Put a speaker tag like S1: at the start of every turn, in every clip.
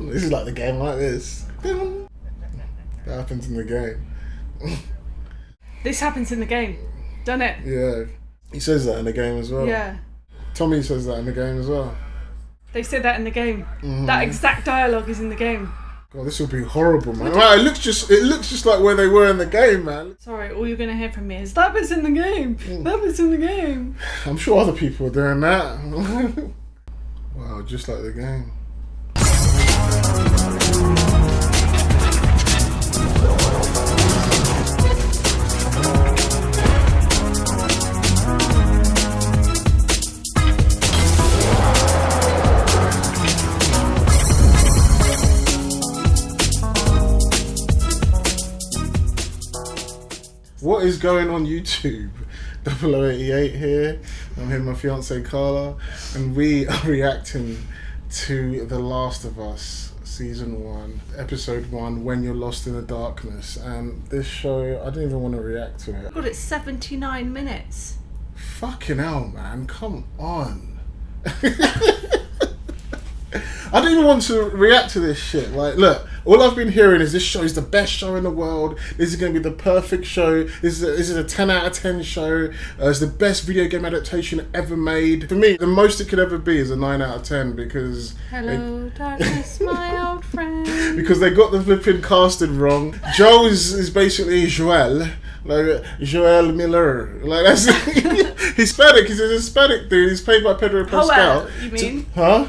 S1: This is like the game like this. That happens in the game.
S2: This happens in the game. Done it.
S1: Yeah. He says that in the game as well.
S2: Yeah.
S1: Tommy says that in the game as well.
S2: They said that in the game. That exact dialogue is in the game.
S1: God, this will be horrible, man. Right, it looks just like where they were in the game, man.
S2: Sorry, all you're going to hear from me is, that was in the game. That was in the game.
S1: I'm sure other people are doing that. Wow, just like the game. What is going on YouTube? 0088 here. I'm here with my fiancée Carla, and we are reacting to The Last of Us Season 1, Episode 1, When You're Lost in the Darkness. And this show, I don't even want to react to it.
S2: God, it's 79 minutes.
S1: Fucking hell, man. Come on. I don't even want to react to this shit. Like, look, all I've been hearing is this show is the best show in the world. This is going to be the perfect show. This is a 10 out of 10 show. It's the best video game adaptation ever made. For me, the most it could ever be is a 9 out of 10 because...
S2: Hello, darkness, my old friend.
S1: Because they got the flipping casting wrong. Joe is basically Joel. Like, Joel Miller. Like, that's... Hispanic. He's a Hispanic dude. He's played by Pedro Pascal.
S2: Joel, you mean?
S1: Huh?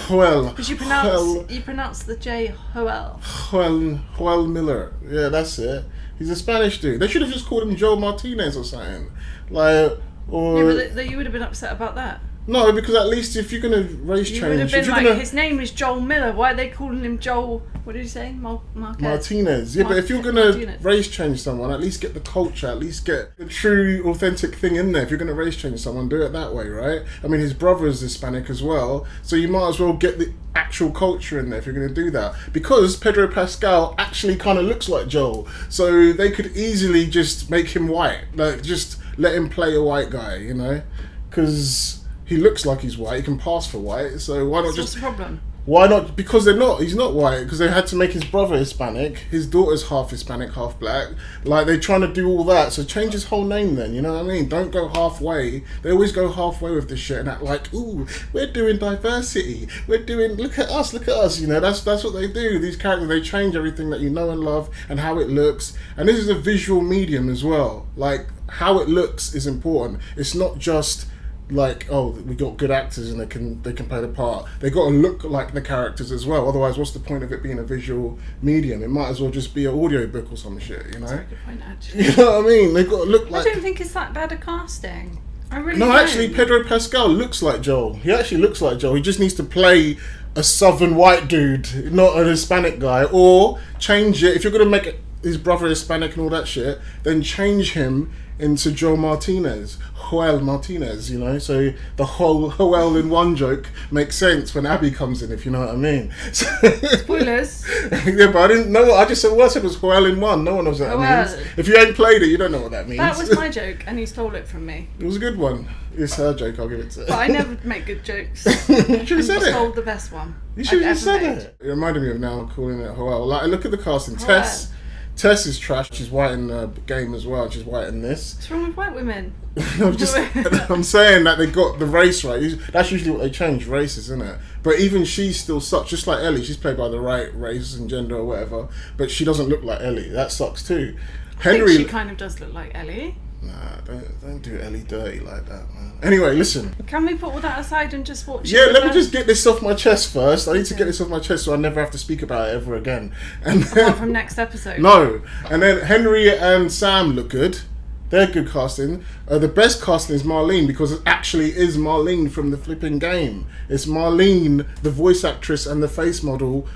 S2: Joel.
S1: Because
S2: you pronounce the J Joel.
S1: Joel Miller. Yeah, that's it. He's a Spanish dude. They should have just called him Joel Martinez or something. Like, or...
S2: Yeah, but you would have been upset about that.
S1: No, because at least if you're going to race change...
S2: You would have been like, his name is Joel Miller. Why are they calling him Joel... What did you say?
S1: Martinez. Yeah, but if you're going to race change someone, at least get the culture, at least get the true, authentic thing in there. If you're going to race change someone, do it that way, right? I mean, his brother is Hispanic as well, so you might as well get the actual culture in there if you're going to do that. Because Pedro Pascal actually kind of looks like Joel, so they could easily just make him white. Like, just let him play a white guy, you know? Because... he looks like he's white. He can pass for white. So why not
S2: What's
S1: just...
S2: the problem?
S1: Why not? Because they're not. He's not white. Because they had to make his brother Hispanic. His daughter's half Hispanic, half black. Like, they're trying to do all that. So change his whole name then. You know what I mean? Don't go halfway. They always go halfway with this shit and act like, ooh, we're doing diversity. We're doing, look at us, look at us. You know, that's what they do. These characters, they change everything that you know and love and how it looks. And this is a visual medium as well. Like, how it looks is important. It's not just... like, oh, we got good actors and they can play the part. They got to look like the characters as well. Otherwise, what's the point of it being a visual medium? It might as well just be an audio book or some shit, you know?
S2: That's a good point, actually.
S1: You know what I mean? They got to look like...
S2: I don't think it's that bad a casting. I really
S1: No,
S2: don't.
S1: actually, Pedro Pascal looks like Joel. He actually looks like Joel. He just needs to play a southern white dude, not an Hispanic guy. Or change it. If you're going to make his brother Hispanic and all that shit, then change him into Joel Martinez, Joel Martinez, you know, so the whole Joel in one joke makes sense when Abby comes in, if you know what I mean.
S2: Spoilers.
S1: Yeah, but I didn't know. I just said what I said was Joel in one. No one knows what that means. If you ain't played it, you don't know what that means.
S2: That was my joke, and he stole it from me.
S1: It was a good one. It's her joke. I'll give it to her.
S2: But I never make good jokes.
S1: You should have said it.
S2: Stole the best one.
S1: You should have just said it. It reminded me of now calling it Joel. Like, look at the casting.
S2: Joel.
S1: Tess is trash. She's white in the game as well. She's white in this.
S2: What's wrong with white women?
S1: I'm saying that they got the race right. That's usually what they change, races, isn't it? But even she's still sucks, just like Ellie. She's played by the right race and gender or whatever, but she doesn't look like Ellie. That sucks too.
S2: I think she kind of does look like Ellie.
S1: Nah, don't do Ellie dirty like that, man. Anyway, listen.
S2: Can we put all that aside and just watch
S1: it? Yeah, let me just get this off my chest first. I need to get this off my chest so I never have to speak about it ever again. And then,
S2: apart from next episode.
S1: No. And then Henry and Sam look good. They're good casting. The best casting is Marlene, because it actually is Marlene from the flipping game. It's Marlene, the voice actress and the face model.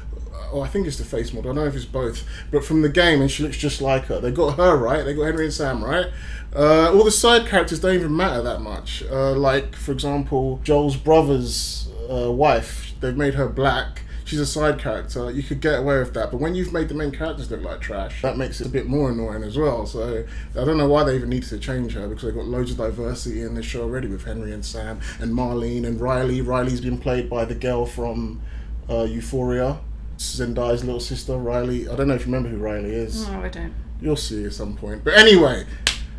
S1: Oh, I think it's the face model. I don't know if it's both, but from the game, and she looks just like her. They got her right. They got Henry and Sam right. All the side characters don't even matter that much. Like, for example, Joel's brother's wife. They've made her black. She's a side character. You could get away with that, but when you've made the main characters look like trash, that makes it a bit more annoying as well. So I don't know why they even needed to change her, because they've got loads of diversity in this show already with Henry and Sam and Marlene and Riley. Riley's been played by the girl from Euphoria. Zendaya's little sister, Riley. I don't know if you remember who Riley is.
S2: No, I don't.
S1: You'll see at some point. But anyway,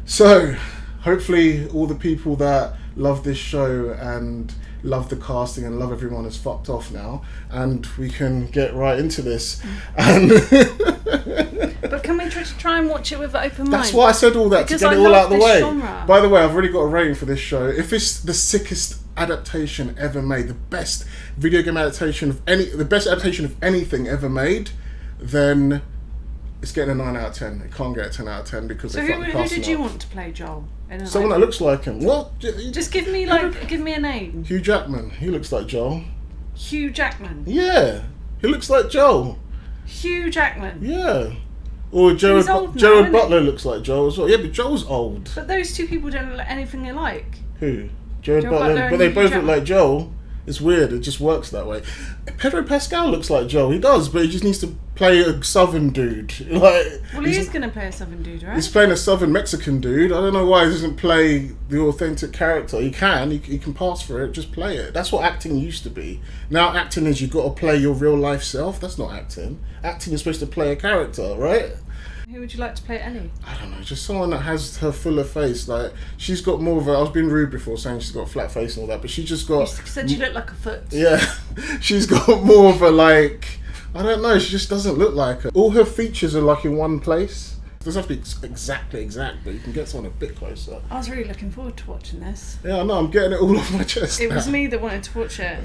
S1: so hopefully all the people that love this show and love the casting and love everyone is fucked off now, and we can get right into this. And
S2: but can we try and watch it with an open mind?
S1: that's why I said all that,
S2: because
S1: to get
S2: I
S1: it all
S2: love
S1: out of the
S2: this
S1: way.
S2: genre.
S1: By the way, I've already got a rating for this show. If it's the sickest adaptation ever made, the best video game adaptation of the best adaptation of anything ever made, then it's getting a 9 out of 10. It can't get a 10 out of 10 because
S2: so who did you want to play Joel?
S1: Someone that looks like him. Well,
S2: just give me a name.
S1: Hugh Jackman. He looks like Joel.
S2: Hugh Jackman.
S1: Yeah, he looks like Joel.
S2: Hugh Jackman.
S1: Yeah. Or Jared Butler looks like Joel as well. Yeah, but Joel's old.
S2: But those two people don't look anything alike.
S1: Who? Jared Butler, but they both look like Joel. It's weird. It just works that way. Pedro Pascal looks like Joel. He does, but he just needs to play a southern dude. Like,
S2: well, he is going to play a southern dude, right?
S1: He's playing a southern Mexican dude. I don't know why he doesn't play the authentic character. He can. He can pass for it. Just play it. That's what acting used to be. Now acting is you've got to play your real life self. That's not acting. Acting is supposed to play a character, right?
S2: Who would you like to play Ellie?
S1: I don't know, just someone that has her fuller face. Like, she's got more of a... I was being rude before saying she's got a flat face and all that, but she just got...
S2: You said she looked like a foot.
S1: Yeah, she's got more of a, like... I don't know, she just doesn't look like her. All her features are, like, in one place. It doesn't have to be exactly exact, but you can get someone a bit closer.
S2: I was really looking forward to watching this.
S1: Yeah, I know, I'm getting it all off my chest
S2: It
S1: now.
S2: was me that wanted to watch it.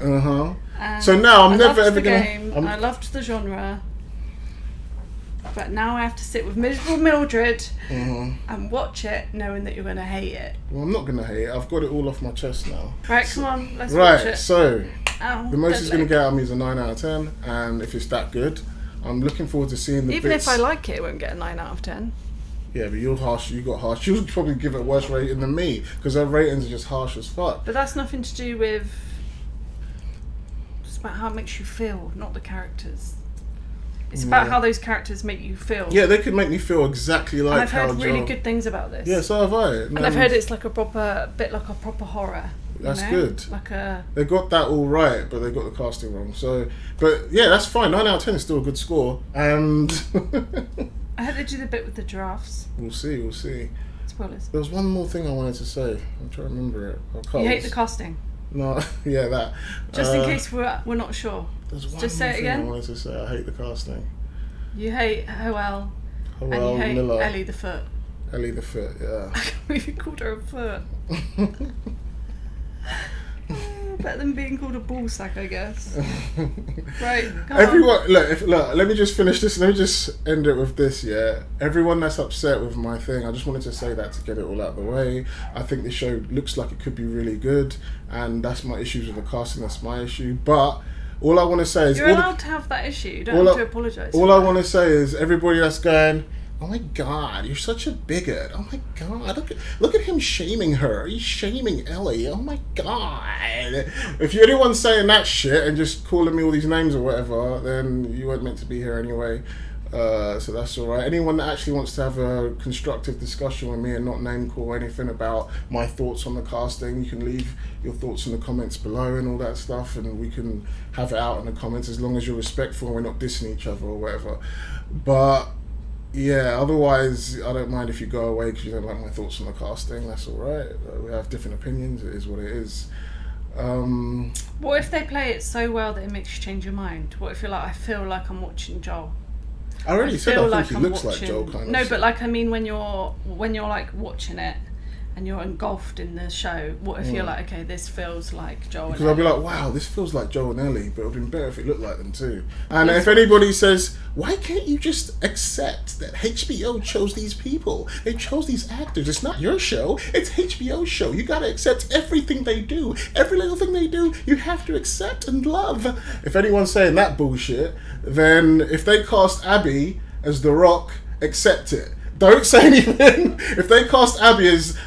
S1: So now I'm never ever
S2: going to... I loved the genre. But now I have to sit with miserable Mildred and watch it knowing that you're going to hate it.
S1: Well, I'm not going to hate it. I've got it all off my chest now.
S2: Right, come on, let's watch it.
S1: Right, so the most
S2: it's
S1: it's going to get out of me is a 9 out of 10. And if it's that good, I'm looking forward to seeing the
S2: Even
S1: bits.
S2: if I like it, it won't get a 9 out of 10.
S1: Yeah, but you're harsh. You got harsh. You'll probably give it a worse rating than me because her ratings are just harsh as fuck.
S2: But that's nothing to do with... It's about how it makes you feel, not the characters. It's about how those characters make you feel.
S1: Yeah, they could make me feel exactly like
S2: I've heard really good things about this.
S1: Yeah, so have I.
S2: And I've heard it's like a proper horror.
S1: That's good.
S2: Like a...
S1: They got that all right, but they got the casting wrong. So, but yeah, that's fine. 9 out of 10 is still a good score. And
S2: I hope they do the bit with the giraffes.
S1: We'll see.
S2: Spoilers.
S1: There was one more thing I wanted to say. I'm trying to remember it.
S2: You hate the casting?
S1: No, yeah, that.
S2: Just in case we're not sure.
S1: There's one
S2: Just
S1: more
S2: say it
S1: thing
S2: again.
S1: I wanted to say. I hate the casting.
S2: You hate Hoel. And you
S1: Hoel
S2: hate
S1: Miller.
S2: Ellie the Foot.
S1: Ellie the Foot, yeah.
S2: I can't believe you called her a foot. Better than being called a ball sack, I guess. Right,
S1: everyone, look, let me just finish this. Let me just end it with this, yeah. Everyone that's upset with my thing, I just wanted to say that to get it all out of the way. I think this show looks like it could be really good, and that's my issues with the casting, that's my issue. But all I want to say is...
S2: You're allowed to have that issue, you don't have to apologise.
S1: All I want to say is everybody that's going... Oh my God, you're such a bigot. Oh my God, look at him shaming her. He's shaming Ellie. Oh my God. If you're anyone saying that shit and just calling me all these names or whatever, then you weren't meant to be here anyway. So that's all right. Anyone that actually wants to have a constructive discussion with me and not name call anything about my thoughts on the casting, you can leave your thoughts in the comments below and all that stuff, and we can have it out in the comments as long as you're respectful and we're not dissing each other or whatever. But... yeah, otherwise, I don't mind if you go away because you don't like my thoughts on the casting. That's all right. We have different opinions. It is what it is.
S2: What if they play it so well that it makes you change your mind? What if you're like, I feel like I'm watching Joel?
S1: I already said I think he looks like Joel, kind of.
S2: No, but like, I mean, when you're like watching it and you're engulfed in the show, what if you're like, okay, this feels like Joel
S1: because
S2: and
S1: I'll be
S2: Ellie.
S1: like, wow, this feels like Joel and Ellie, but it would have been better if it looked like them too. And if anybody says, why can't you just accept that HBO chose these people? They chose these actors. It's not your show. It's HBO's show. You gotta accept everything they do. Every little thing they do, you have to accept and love. If anyone's saying that bullshit, then if they cast Abby as The Rock, accept it. Don't say anything. If they cast Abby as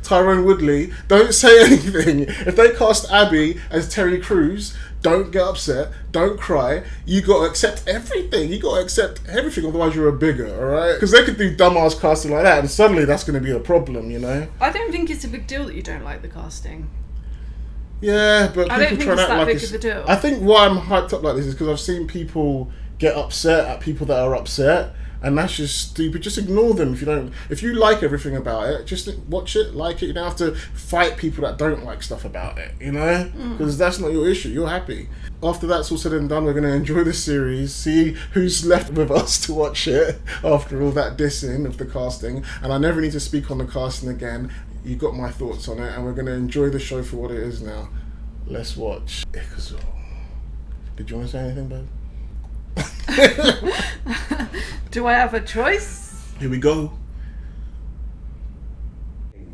S1: Tyrone Woodley, don't say anything. If they cast Abby as Terry Crews, don't get upset. Don't cry. You got to accept everything. You got to accept everything, otherwise you're a bigot, all right? Because they could do dumbass casting like that, and suddenly that's going to be a problem, you know?
S2: I don't think it's a big deal that you don't like the casting.
S1: Yeah, but
S2: I don't
S1: people
S2: think
S1: try
S2: it's
S1: to act
S2: that
S1: like
S2: big
S1: it's.
S2: of a deal.
S1: I think why I'm hyped up like this is because I've seen people get upset at people that are upset, and that's just stupid. Just ignore them if you don't. If you like everything about it, just watch it, like it. You don't have to fight people that don't like stuff about it, you know, because that's not your issue. You're happy. After that's all said and done, we're going to enjoy the series, see who's left with us to watch it after all that dissing of the casting. And I never need to speak on the casting again. You got my thoughts on it, and we're going to enjoy the show for what it is now. Let's watch Ikazuo. Did you want to say anything, babe?
S2: Do I have a choice?
S1: Here we go.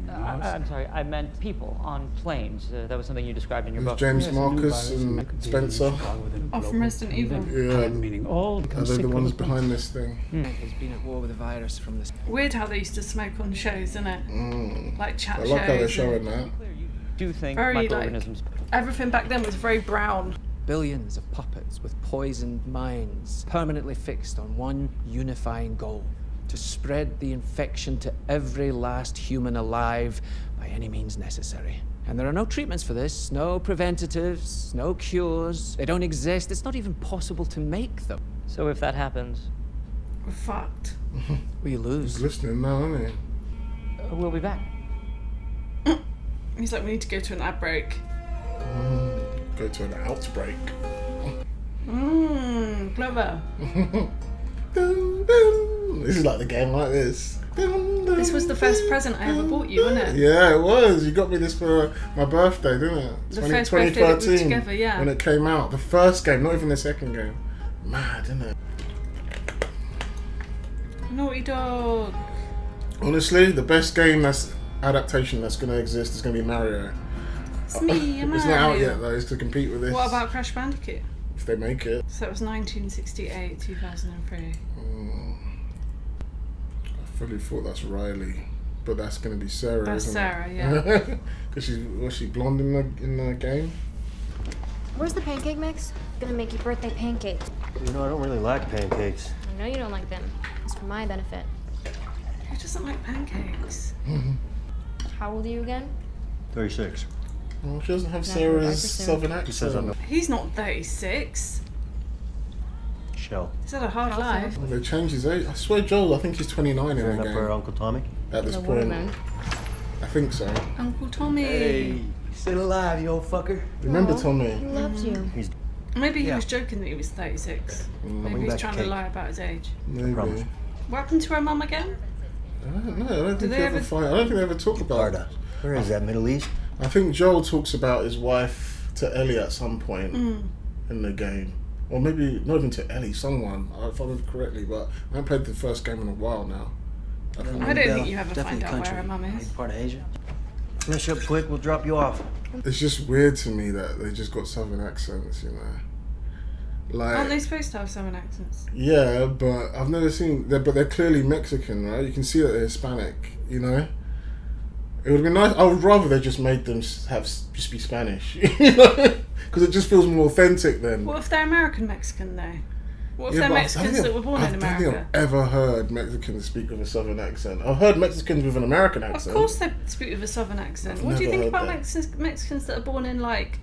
S3: I'm sorry, I meant people on planes. That was something you described in your
S1: There's
S3: book.
S1: James Marcus and Spencer.
S2: Oh, from Resident Evil.
S1: Yeah,
S4: meaning all
S1: are they the ones behind this thing?
S4: has been at war with the virus from this.
S2: Weird how they used to smoke on shows, isn't it? Like chat
S1: I
S2: shows.
S1: like how they're
S2: and
S1: showing that.
S3: Do you think
S2: Very, like,
S3: microorganisms...
S2: everything back then was very brown.
S4: Billions of puppets with poisoned minds permanently fixed on one unifying goal: to spread the infection to every last human alive by any means necessary. And there are no treatments for this, no preventatives, no cures. They don't exist. It's not even possible to make them.
S3: So if that happens,
S2: We're fucked.
S4: We lose.
S1: He's listening now, isn't he?
S3: we'll be back.
S2: He's like, we need to go to an ad break.
S1: Go to an outbreak.
S2: Clever.
S1: Dun, dun. This is like the game like this. Dun, dun,
S2: This was the first present I ever bought you, wasn't it?
S1: Yeah, it was. You got me this for my birthday, didn't it?
S2: The first birthday that we were together, yeah.
S1: When it came out. The first game, not even the second game. Mad, isn't it?
S2: Naughty Dog.
S1: Honestly, the best game that's adaptation that's going to exist is going to be Mario.
S2: It's me, I'm
S1: It's not out yet though, it's to compete with this.
S2: What about Crash Bandicoot?
S1: If they make it.
S2: So it was 1968, 2003.
S1: I fully thought that's Riley. But that's going to be Sarah,
S2: That's
S1: isn't
S2: Sarah,
S1: it?
S2: yeah.
S1: Because was she blonde in the game?
S5: Where's the pancake mix? Gonna make you birthday pancakes.
S6: You know, I don't really like pancakes.
S5: I know you don't like them. It's for my benefit.
S2: Who doesn't like pancakes?
S5: How old are you again?
S6: 36.
S1: Well, she doesn't have
S5: No,
S1: Sarah's
S5: 5%.
S1: southern accent.
S6: He says I'm a
S2: He's not 36.
S6: shell.
S2: He's had a hard life.
S1: Well, they changed his age. I swear, Joel, I think he's 29 in
S6: Fair
S1: the
S6: enough for
S1: game.
S6: Uncle Tommy.
S1: At this
S5: The
S1: point.
S5: woman.
S1: I think so.
S2: Uncle Tommy.
S6: Hey, still alive, you old fucker.
S1: Remember
S5: Aw,
S1: Tommy?
S5: He loves you.
S6: He's
S2: Maybe he
S6: Yeah.
S2: was joking that he was 36. Maybe
S6: bring
S2: he's
S6: back
S2: trying
S6: the
S2: to
S6: cake.
S2: lie about his age.
S1: Maybe.
S6: promise.
S2: What happened to her mum again?
S1: I don't know. I don't think
S2: they
S1: they ever
S2: ever-
S1: find. I don't think they ever talk about it.
S6: Florida. Where is that, Middle East?
S1: I think Joel talks about his wife to Ellie at some point in the game. Or maybe not even to Ellie, someone, if I remember correctly, but I haven't played the first game in a while now.
S2: I don't think you ever find out where her mum is.
S6: Part of Asia. Finish up quick, we'll drop you off.
S1: It's just weird to me that they just got southern accents, you know.
S2: Aren't they
S1: Like,
S2: supposed to have southern accents?
S1: yeah, but I've never seen, but they're clearly Mexican, right? You can see that they're Hispanic, you know? It would be nice. I would rather they just made them just be Spanish, you know, because it just feels more authentic then.
S2: What if they're American Mexican though? What if
S1: Yeah,
S2: they're
S1: but I
S2: Mexicans
S1: don't
S2: that were born in
S1: I don't think
S2: America?
S1: I've ever heard Mexicans speak with a southern accent. I've heard Mexicans with an American
S2: Of
S1: accent.
S2: course they speak with a southern accent.
S1: I've
S2: What do you
S1: never
S2: think
S1: heard
S2: about
S1: that.
S2: Mexicans that are born in like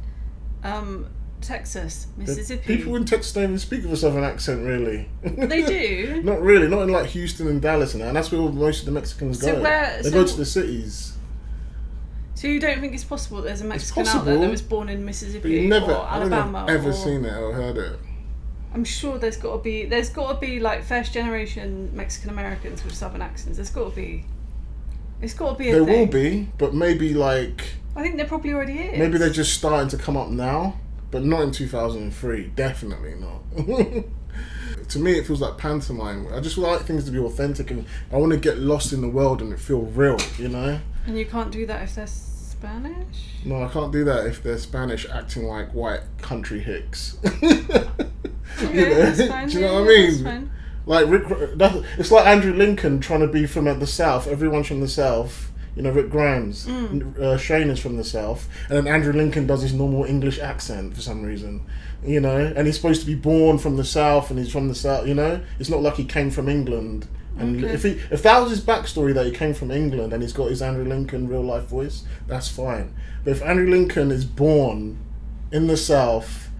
S2: Texas,
S1: The
S2: Mississippi?
S1: people in Texas don't even speak with a southern accent, really.
S2: They do.
S1: Not really. Not in like Houston and Dallas and that. And that's where most of the Mexicans
S2: So
S1: go.
S2: where-
S1: They
S2: so-
S1: go to the cities.
S2: So you don't think it's possible that there's a Mexican out there
S1: possible,
S2: that was born in
S1: But
S2: Mississippi
S1: you never,
S2: or
S1: I don't think
S2: Alabama?
S1: I've ever
S2: or...
S1: seen it or heard it.
S2: I'm sure there's got to be like first generation Mexican Americans with southern accents. There's got to be. It's got to be a
S1: There
S2: thing.
S1: will be, but maybe like
S2: I think there probably already is.
S1: maybe they're just starting to come up now, but not in 2003. Definitely not. To me, it feels like pantomime. I just like things to be authentic, and I want to get lost in the world and it feel real. You know.
S2: And you can't do that if they're Spanish.
S1: No, I can't do that if they're Spanish acting like white country hicks.
S2: Okay, that's fine.
S1: Do you know
S2: yeah,
S1: what I
S2: that's
S1: mean?
S2: fine.
S1: Like it's like Andrew Lincoln trying to be from the South. Everyone's from the South. You know, Rick Grimes, Shane is from the South, and then Andrew Lincoln does his normal English accent for some reason. You know, and he's supposed to be born from the South, and he's from the South. You know, it's not like he came from England And
S2: Okay.
S1: if that was his backstory, that he came from England and he's got his Andrew Lincoln real life voice, that's fine. But if Andrew Lincoln is born in the South,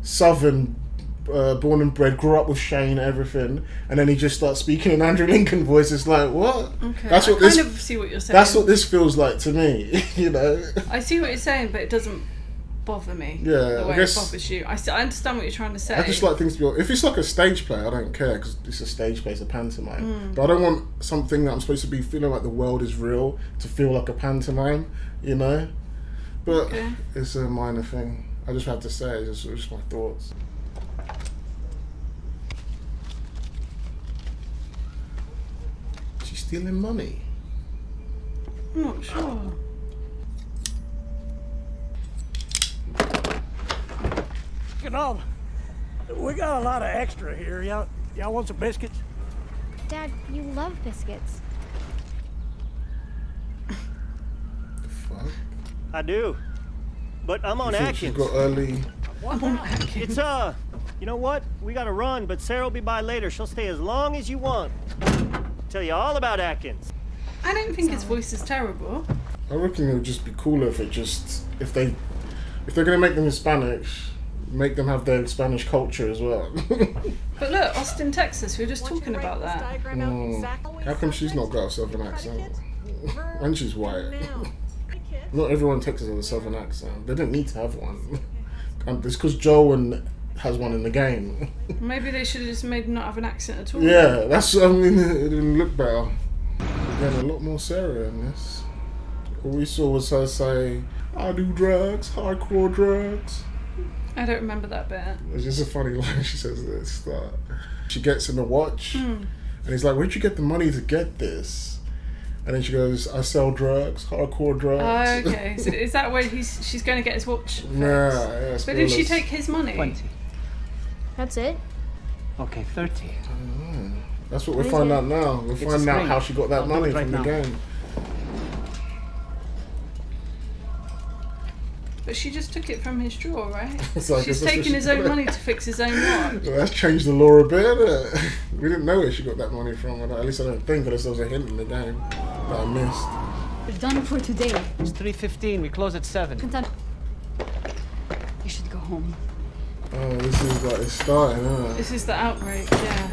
S1: Southern, born and bred, grew up with Shane, everything, and then he just starts speaking in Andrew Lincoln voice, it's like, what?
S2: Okay.
S1: That's what
S2: I
S1: this.
S2: kind of see what you're saying.
S1: That's what this feels like to me. You know.
S2: I see what you're saying, but it doesn't bother me.
S1: Yeah,
S2: the
S1: I
S2: way
S1: guess-
S2: it bothers you. I understand what you're trying to say.
S1: I just like things to be. If it's like a stage play, I don't care because it's a stage play, it's a pantomime. But I don't want something that I'm supposed to be feeling like the world is real to feel like a pantomime, you know. But
S2: Okay.
S1: it's a minor thing. I just have to say, it's just my thoughts. She's stealing money.
S2: I'm not sure.
S7: You know, we got a lot of extra here. Y'all want some biscuits?
S5: Dad, you love biscuits.
S1: The fuck?
S6: I do. But I'm on
S1: You think she's
S6: Atkins.
S1: got early.
S6: It's, you know what? We gotta run, but Sarah will be by later. She'll stay as long as you want. Tell you all about Atkins.
S2: I don't think his voice is terrible.
S1: I reckon it would just be cooler if if they're gonna make them Hispanic, make them have their Spanish culture as well.
S2: But look, Austin, Texas, we were just talking about that.
S1: How come she's not got a southern accent? And she's white. Not everyone in Texas has a southern accent. They don't need to have one. It's because Joel has one in the game.
S2: Maybe they should have just made him not have an accent at all.
S1: Yeah, that's. I mean, it didn't look better. Again, a lot more Sarah in this. All we saw was her say, "I do drugs, hardcore drugs."
S2: I don't remember that bit.
S1: It's just a funny line she says at the start. She gets him a watch, and he's like, "Where'd you get the money to get this?" And then she goes, "I sell drugs, hardcore drugs."
S2: Oh, okay. So is that where she's going to get his watch?
S1: Yeah.
S2: But did she
S1: spoilers.
S2: take his money?
S4: 20.
S5: That's it?
S4: Okay, 30.
S1: That's what we'll
S5: What is
S1: find
S5: it?
S1: out now. We'll
S4: It's a
S1: find out
S4: screen.
S1: how she got that
S4: I'll do
S1: money
S4: it right
S1: from the
S4: now.
S1: game.
S2: But she just took it from his drawer, right?
S1: It's like,
S2: She's
S1: that's what
S2: taking
S1: she
S2: his own
S1: did.
S2: money to fix his own watch.
S1: Well, that's changed the law a bit, innit? We didn't know where she got that money from. At least I don't think, unless there was a hint in the game that I missed.
S8: We're done for today.
S4: It's 3:15. We close at 7.
S8: Content. You should go home.
S1: Oh, this is like it's starting, isn't it?
S2: This is the outbreak, yeah.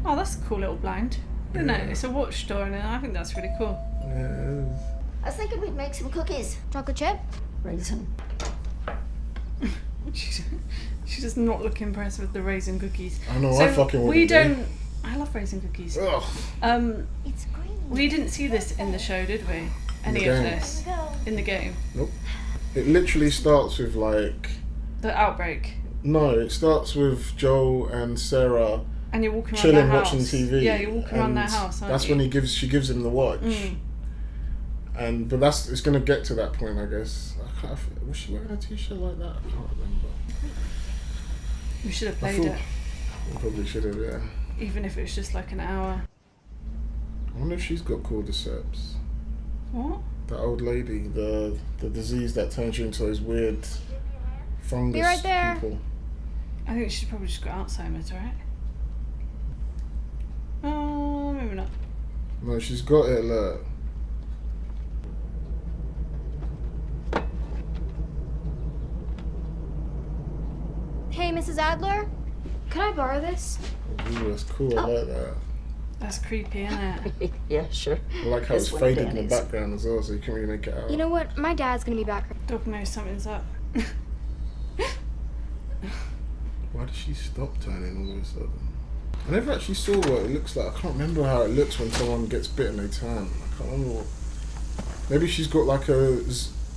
S2: Oh, that's a cool little blind. Isn't it? It's a watch store, and I think that's really cool.
S1: Yeah, it is.
S5: I was thinking we'd make some cookies. Chocolate chip?
S8: Raisin.
S2: She's just not looking impressed with the raisin cookies.
S1: I know,
S2: So
S1: I fucking
S2: we
S1: wouldn't
S2: don't. I love raisin cookies.
S1: Ugh.
S5: It's green.
S2: We didn't see this in the show, did we? Any
S1: the
S2: of
S1: game.
S2: this in the game?
S1: Nope. It literally starts with like.
S2: The outbreak,
S1: No, it starts with Joel and Sarah
S2: and you're walking around
S1: chilling
S2: their house.
S1: watching TV.
S2: Yeah, you're walking around their
S1: and
S2: house. Aren't
S1: That's
S2: you?
S1: when she gives him the watch.
S2: Mm.
S1: And but it's gonna get to that point, I guess. Was she wearing a t-shirt like that? I can't remember.
S2: We should have
S1: I
S2: played
S1: thought-
S2: it,
S1: We probably should have, yeah.
S2: even if it was just like an hour.
S1: I wonder if she's got cordyceps.
S2: What?
S1: That old lady, the disease that turns you into those weird fungus
S5: Be right there.
S1: people.
S2: I think she's probably just got Alzheimer's, right? Oh, maybe not.
S1: No, she's got it. Look.
S5: Hey, Mrs. Adler? Can I borrow this?
S1: Ooh, that's cool. I like that.
S2: That's creepy, isn't it?
S8: Yeah, sure.
S1: I like how
S8: This
S1: it's
S8: one
S1: faded in the
S8: Danny's.
S1: background as well, so you can't really make it out.
S5: You know what? My dad's gonna be back.
S2: Dog knows something's up.
S1: Why did she stop turning all of a sudden? I never actually saw what it looks like. I can't remember how it looks when someone gets bitten, they turn. I can't remember what. Maybe she's got like a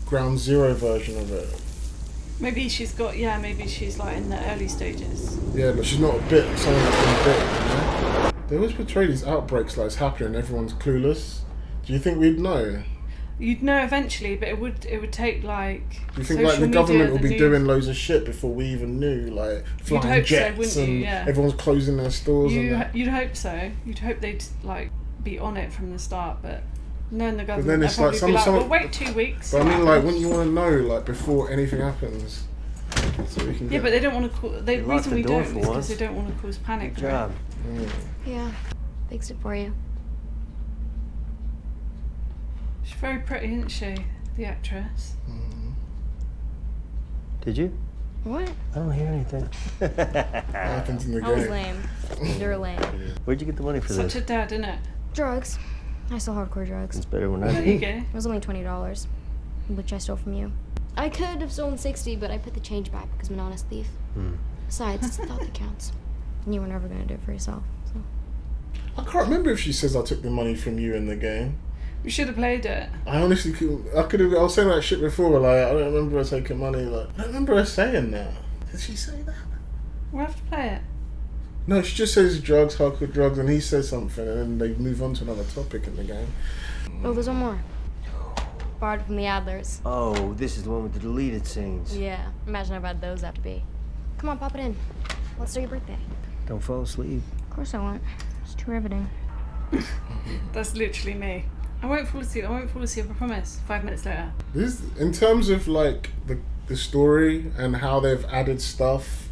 S1: ground zero version of it.
S2: Maybe she's like in the early stages.
S1: Yeah, but she's not a bit. Someone that's been bitten, you know? They always portray these outbreaks like it's happening and everyone's clueless. Do you think we'd know?
S2: You'd know eventually, but it would take like.
S1: Do you think like the government will be doing loads of shit before we even knew, like flying
S2: hope so,
S1: jets
S2: wouldn't you?
S1: and
S2: Yeah.
S1: everyone's closing their stores and that?
S2: You'd hope so. You'd hope they'd like be on it from the start, but knowing the
S1: then
S2: government,
S1: it's
S2: they'll
S1: like
S2: probably be like,
S1: some-
S2: "Well, wait 2 weeks."
S1: But I mean, like, wouldn't you want to know, like, before anything happens? So we can
S2: Yeah,
S1: get...
S2: but they don't want to cause. The
S6: You locked
S2: reason
S6: the
S2: we
S6: door
S2: don't
S6: for
S2: is because
S6: once.
S2: they don't want to cause panic.
S6: Good
S2: right?
S6: job.
S5: Yeah, fixed it for you.
S2: She's very pretty, isn't she? The actress.
S6: Did you?
S5: What?
S6: I don't hear anything.
S1: What happens in the
S5: I was
S1: game?
S5: lame. You're lame.
S6: Where'd you get the money for
S2: Such
S6: this?
S2: a dad, isn't it?
S5: Drugs. I sell hardcore drugs.
S6: It's better when
S2: There
S6: I
S2: you
S6: do.
S2: go.
S5: It was only $20, which I stole from you. I could have stolen 60, but I put the change back because I'm an honest thief. Besides, it's the thought that counts. And you were never going to do it for yourself, so.
S1: I can't remember if she says I took the money from you in the game.
S2: We should have played it.
S1: I honestly couldn't. I was saying that shit before. Like, I don't remember her taking money. Like, I don't remember her saying that. Did she say that?
S2: We'll have to play it.
S1: No, she just says drugs, hardcore drugs, and he says something, and then they move on to another topic in the game.
S5: Oh, there's one more. Borrowed from the Adlers.
S6: Oh, this is the one with the deleted scenes.
S5: Yeah, imagine how bad those have to be. Come on, pop it in. Let's do your birthday.
S6: Don't fall asleep.
S5: Of course I won't. It's too riveting.
S2: That's literally me. I won't fall asleep. I won't fall asleep. I promise. 5 minutes later.
S1: This, in terms of like the story and how they've added stuff,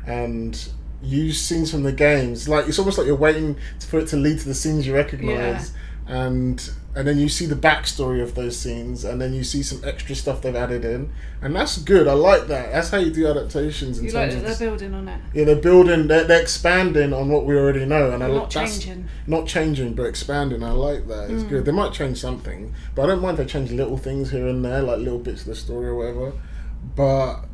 S1: and used scenes from the games, like it's almost like you're waiting for it to lead to the scenes you recognize, and then you see the backstory of those scenes, and then you see some extra stuff they've added in, and that's good. I like that. That's how you do adaptations. In
S2: You like
S1: terms
S2: that
S1: of
S2: they're building on it.
S1: yeah, they're building, they're expanding on what we already know, and
S2: Not
S1: that's
S2: changing.
S1: not changing, but expanding. I like that. It's good. They might change something, but I don't mind if they change little things here and there, like little bits of the story or whatever. But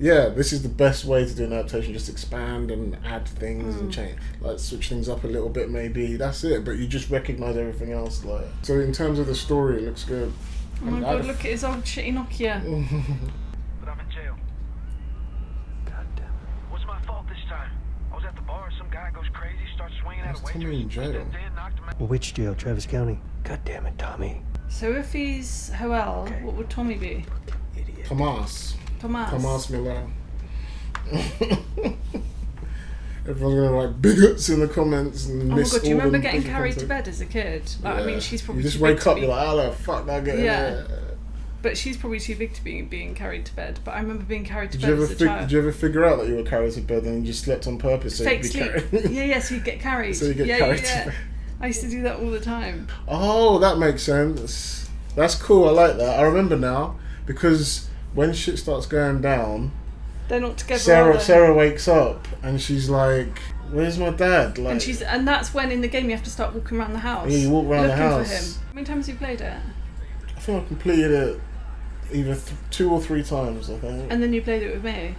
S1: yeah, this is the best way to do an adaptation. Just expand and add things and change, like switch things up a little bit maybe. That's it. But you just recognise everything else. Like, so in terms of the story, it looks good.
S2: Oh my god, look at his old shitty Nokia.
S9: But I'm in jail.
S6: God damn it.
S9: What's my fault this time? I was at the bar, some guy goes crazy, starts swinging at a
S1: Why's Tommy
S9: waitress.
S1: in jail?
S9: Stepped in, knocked him out.
S6: Well, which jail? Travis County. God damn it, Tommy.
S2: So if he's Joel, what would Tommy be?
S6: Idiot.
S1: Tomas
S2: Tomas.
S1: Milan. Everyone's gonna write bigots in the comments and
S2: Oh my
S1: miss
S2: god, do you
S1: all
S2: remember
S1: the
S2: getting
S1: different
S2: carried to
S1: content.
S2: bed as a kid? Like, I mean, she's probably
S1: you just
S2: too big
S1: wake
S2: to
S1: up,
S2: be,
S1: you're like, how the fuck did I get in there?
S2: but she's probably too big to be being carried to bed. But I remember being carried to
S1: Did
S2: bed
S1: you,
S2: as a
S1: ever
S2: child.
S1: did you ever figure out that you were carried to bed and you just slept on purpose so
S2: Fake
S1: you'd be
S2: sleep.
S1: carried?
S2: Yeah, so you get carried.
S1: So you get
S2: yeah,
S1: carried to
S2: yeah.
S1: bed.
S2: I used to do that all the time.
S1: Oh, that makes sense. That's cool. I like that. I remember now because when shit starts going down,
S2: They're not together. are they?
S1: Sarah wakes up and she's like, "Where's my dad?" Like,
S2: And that's when in the game you have to start walking around the house.
S1: Yeah, you walk around the
S2: looking
S1: house.
S2: for him. How many times have you played it?
S1: I think I completed it either 2 or 3 times. I think.
S2: And then you played it with me.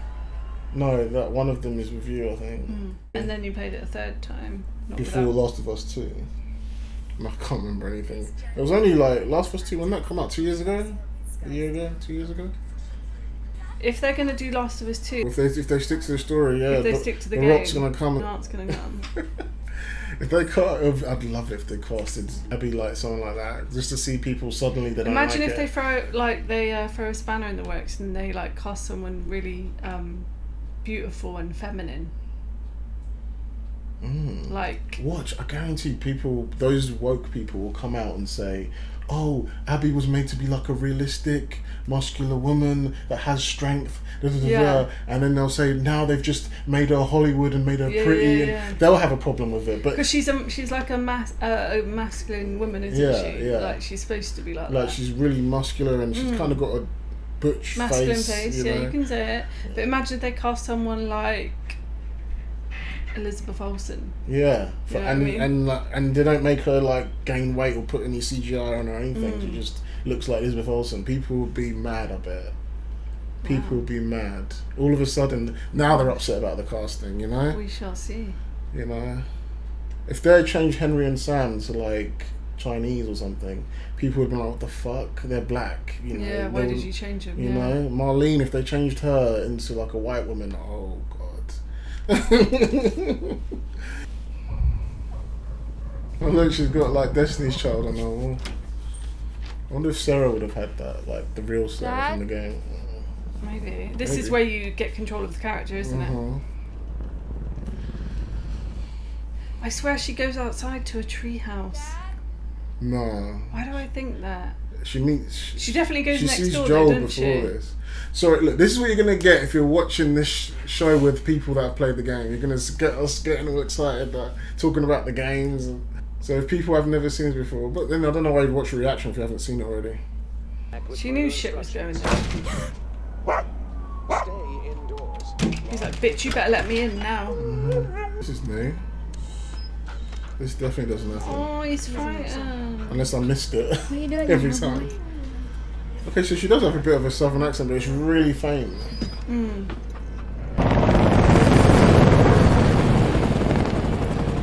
S1: No, that one of them is with you. I think
S2: And then you played it a third time. Not
S1: before
S2: without-
S1: Last of Us 2. And I can't remember anything. It was only like Last of Us 2. When that come out 2 years ago, a year ago, 2 years ago.
S2: If they're gonna do Last of Us 2,
S1: If they stick to the story, yeah.
S2: if they stick to the
S1: the
S2: game,
S1: Rock's gonna come.
S2: Mark's gonna come.
S1: If they cast, I'd love it if they casted Abby like someone like that, just to see people suddenly that
S2: Imagine
S1: don't
S2: if
S1: like
S2: they throw a spanner in the works and they like cast someone really beautiful and feminine. Like
S1: Watch, I guarantee those woke people will come out and say, "Oh, Abby was made to be like a realistic, muscular woman that has strength."
S2: Yeah.
S1: And then they'll say, "Now they've just made her Hollywood and made her
S2: Yeah,
S1: pretty."
S2: yeah,
S1: and
S2: yeah.
S1: they'll have a problem with it, but
S2: because she's like a masculine woman, isn't
S1: Yeah,
S2: she?
S1: yeah.
S2: Like she's supposed to be like
S1: like
S2: that.
S1: she's really muscular and she's kind of got a butch
S2: Masculine
S1: face.
S2: yeah, you can say it. But imagine if they cast someone like Elizabeth Olsen.
S1: Yeah,
S2: You know what I mean?
S1: and they don't make her like gain weight or put any CGI on her or anything. She just looks like Elizabeth Olsen. People would be mad. I bet. People would be mad. All of a sudden, now they're upset about the casting. You know.
S2: We shall see.
S1: You know, if they change Henry and Sam to like Chinese or something, people would be like, "What the fuck? They're black." You know.
S2: Yeah, why
S1: They
S2: did
S1: would-
S2: you change them?
S1: You
S2: yeah.
S1: know, Marlene. If they changed her into like a white woman, oh god. I know she's got like Destiny's Child on her wall. I wonder if Sarah would have had that, like the real Sarah from the game.
S2: Maybe. This
S1: Maybe.
S2: is where you get control of the character, isn't it?
S1: Mhm.
S2: I swear she goes outside to a tree house.
S1: No,
S2: Why do I think that? She definitely goes
S1: she
S2: next
S1: sees
S2: door,
S1: Joel
S2: though, doesn't
S1: before
S2: she?
S1: this. So look, this is what you're gonna get if you're watching this show with people that have played the game. You're gonna get us getting all excited, talking about the games. And, so if people have never seen it before, but then I don't know why you'd watch a reaction if you haven't seen it already.
S2: She knew shit was going down.
S4: Stay indoors.
S2: He's like, bitch, you better let me in now.
S1: This is new. This definitely does nothing.
S2: Oh, he's frightened.
S1: Unless I missed it
S5: What are you doing
S1: every
S5: now,
S1: time.
S5: boy?
S1: Okay, so she does have a bit of a southern accent, but it's really faint.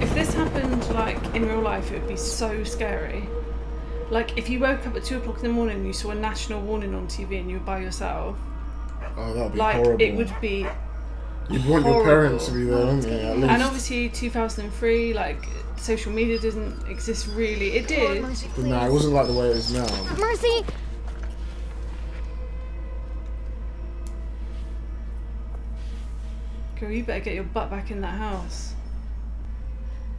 S2: If this happened like in real life, it would be so scary. Like if you woke up at 2 o'clock in the morning and you saw a national warning on TV and you were by yourself,
S1: Oh, that'd be
S2: like
S1: horrible.
S2: it would be.
S1: You'd want your parents to be there, wouldn't you? At least.
S2: And obviously 2003, like social media doesn't exist really. It did.
S5: Mercy,
S1: But
S5: please.
S1: no, it wasn't like the way it is now.
S5: Mercy!
S2: Girl, you better get your butt back in that house.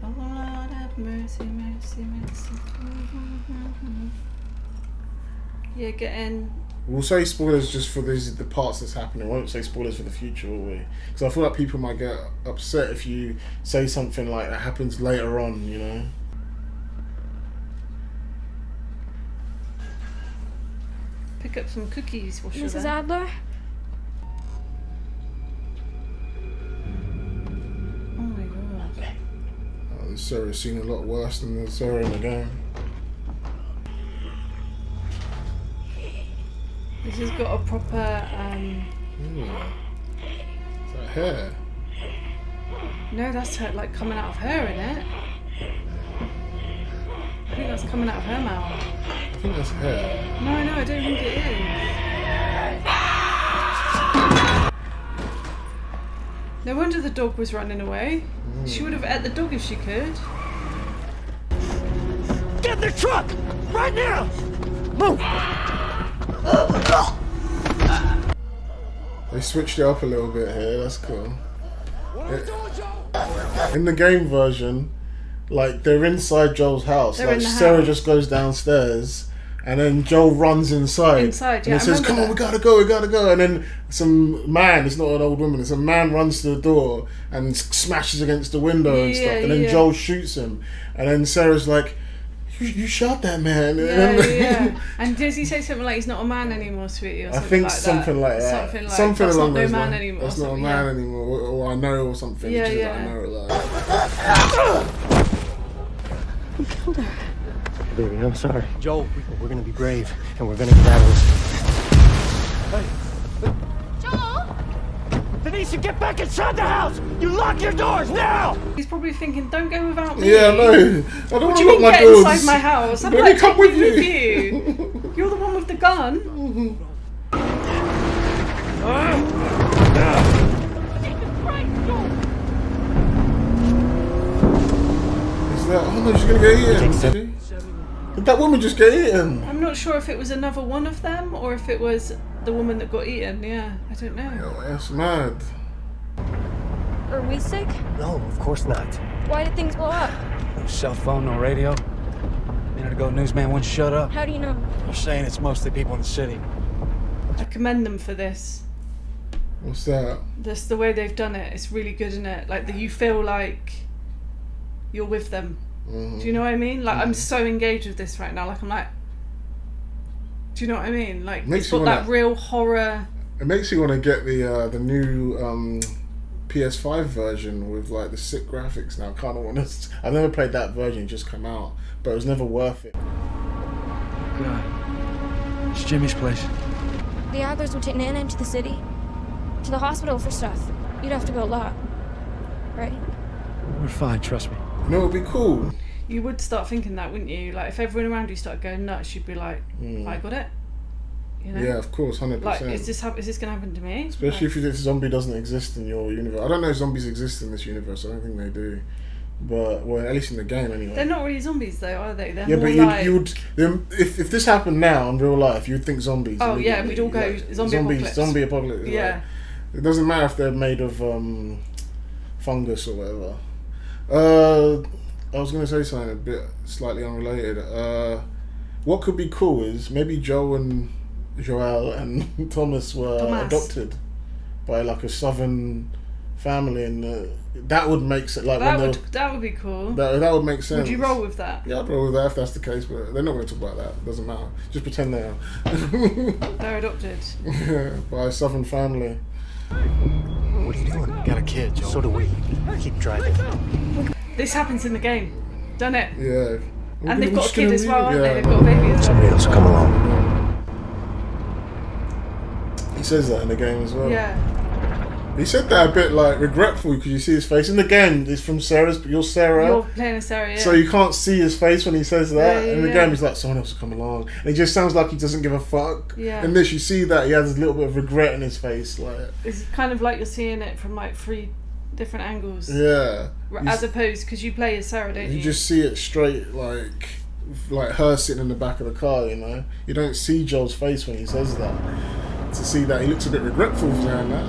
S2: Oh Lord have mercy, mercy, mercy. Yeah, get in.
S1: We'll say spoilers just for the parts that's happening. We won't say spoilers for the future, will we? Because I feel like people might get upset if you say something like that happens later on, you know?
S2: Pick up some cookies. What's your
S5: Mrs.
S2: there?
S5: Adler?
S2: Oh my god.
S1: Oh, this Sarah's seen a lot worse than the Sarah in the game.
S2: This has got a proper.
S1: Is that hair?
S2: No, that's her, like coming out of her, innit? I think that's coming out of her mouth.
S1: I think that's hair.
S2: No, I don't think it is. No wonder the dog was running away. She would have ate the dog if she could.
S6: Get in the truck! Right now! Move!
S1: They switched it up a little bit here, that's cool. In the game version, like they're inside Joel's house.
S2: They're
S1: like
S2: in the
S1: Sarah
S2: house.
S1: just goes downstairs and then Joel runs inside.
S2: Inside,
S1: And
S2: yeah,
S1: it
S2: I
S1: says,
S2: remember
S1: come on,
S2: that.
S1: we gotta go. And then some man, it's not an old woman, it's a man runs to the door and smashes against the window and
S2: Yeah,
S1: stuff. And then
S2: yeah.
S1: Joel shoots him. And then Sarah's like, you shot that man.
S2: Yeah. And does he say something like he's not a man anymore, sweetie, or
S1: I
S2: something
S1: think
S2: like
S1: something
S2: that?
S1: like that.
S2: Something like
S1: something
S2: that's
S1: along
S2: not no
S1: those
S2: man
S1: lines.
S2: anymore.
S1: That's not a
S2: something,
S1: man
S2: yeah.
S1: anymore, or I know, or something.
S2: Yeah,
S1: Just
S2: yeah.
S1: I know, like.
S6: Baby, I'm sorry.
S4: Joel,
S6: We're gonna be brave, and we're gonna get out of this.
S5: Joel!
S6: Tanisha, get back inside the house! You lock your doors now!
S2: He's probably thinking, don't go without me.
S1: Yeah, no. I don't
S2: What
S1: want
S2: do
S1: to
S2: you
S1: lock
S2: mean
S1: my
S2: get
S1: doors.
S2: inside my house? I'm
S1: Let
S2: like,
S1: me come
S2: take
S1: with
S2: me
S1: you.
S2: with you. You're the one with the gun.
S1: Is that? Oh no, she's gonna get eaten. Did that woman just get eaten?
S2: I'm not sure if it was another one of them or if it was the woman that got eaten. Yeah, I don't know.
S1: Oh, that's mad.
S5: Are we sick?
S6: No, of course not.
S5: Why did things blow up?
S7: No cell phone, no radio. A minute ago, newsman wouldn't shut up.
S5: How do you know?
S7: They're saying it's mostly people in the city.
S2: I commend them for this.
S1: What's that?
S2: This the way they've done it. It's really good, isn't it? Like that you feel like you're with them. Do you know what I mean? Like I'm so engaged with this right now. Like I'm like, do you know what I mean? Like
S1: Makes
S2: it's
S1: you
S2: got
S1: wanna-
S2: that real horror.
S1: It makes you want to get the new PS5 version with like the sick graphics now. Kind of want to. I've never played that version; it just come out, but it was never worth it.
S7: God. It's Jimmy's place.
S5: The Adlers were taking Anna into the city. To the hospital for stuff. You'd have to go a lot. Right?
S7: We're fine, trust me.
S1: You know, it'd be cool.
S2: You would start thinking that, wouldn't you? Like if everyone around you started going nuts, you'd be like, I got it. You know?
S1: Yeah, of course, 100%.
S2: Like is this gonna happen to me?
S1: Especially
S2: Like,
S1: if zombie doesn't exist in your universe. I don't know if zombies exist in this universe. I don't think they do. But well, at least in the game anyway.
S2: they're not really zombies though, are they? They're
S1: Yeah,
S2: more
S1: but
S2: like...
S1: you would if this happened now in real life, you'd think zombies.
S2: Oh, yeah,
S1: immediately.
S2: we'd all go zombie apocalypse.
S1: Zombie apocalypse.
S2: Yeah.
S1: Like, it doesn't matter if they're made of fungus or whatever. I was gonna say something a bit slightly unrelated. What could be cool is maybe Joel and Thomas were adopted by like a southern family, and that would make sense. Like
S2: that would be cool.
S1: That would make sense.
S2: Would you roll with that?
S1: Yeah, I'd roll with that if that's the case, but they're not going to talk about that. It doesn't matter. Just pretend they are.
S2: They're adopted.
S1: Yeah, by a southern family.
S6: What are you doing? Got a kid, Joe. So do we. Keep driving.
S2: This happens in the game, doesn't it?
S1: Yeah.
S2: And they've got a kid as well, haven't they? They've got a baby as well.
S6: Somebody else will come along.
S1: He says that in the game as well.
S2: Yeah.
S1: He said that a bit like regretful because you see his face. In the game, it's from Sarah's. You're Sarah.
S2: You're playing as Sarah, yeah.
S1: So you can't see his face when he says that.
S2: Yeah,
S1: in the game, he's like, someone else will come along. And he just sounds like he doesn't give a fuck.
S2: Yeah.
S1: In this, you see that he has a little bit of regret in his face. Like,
S2: it's kind of like you're seeing it from like 3 different angles.
S1: Yeah.
S2: As opposed, because you play as Sarah, don't you?
S1: You just see it straight, like her sitting in the back of the car, you know? You don't see Joel's face when he says that. To see that, he looks a bit regretful for saying that.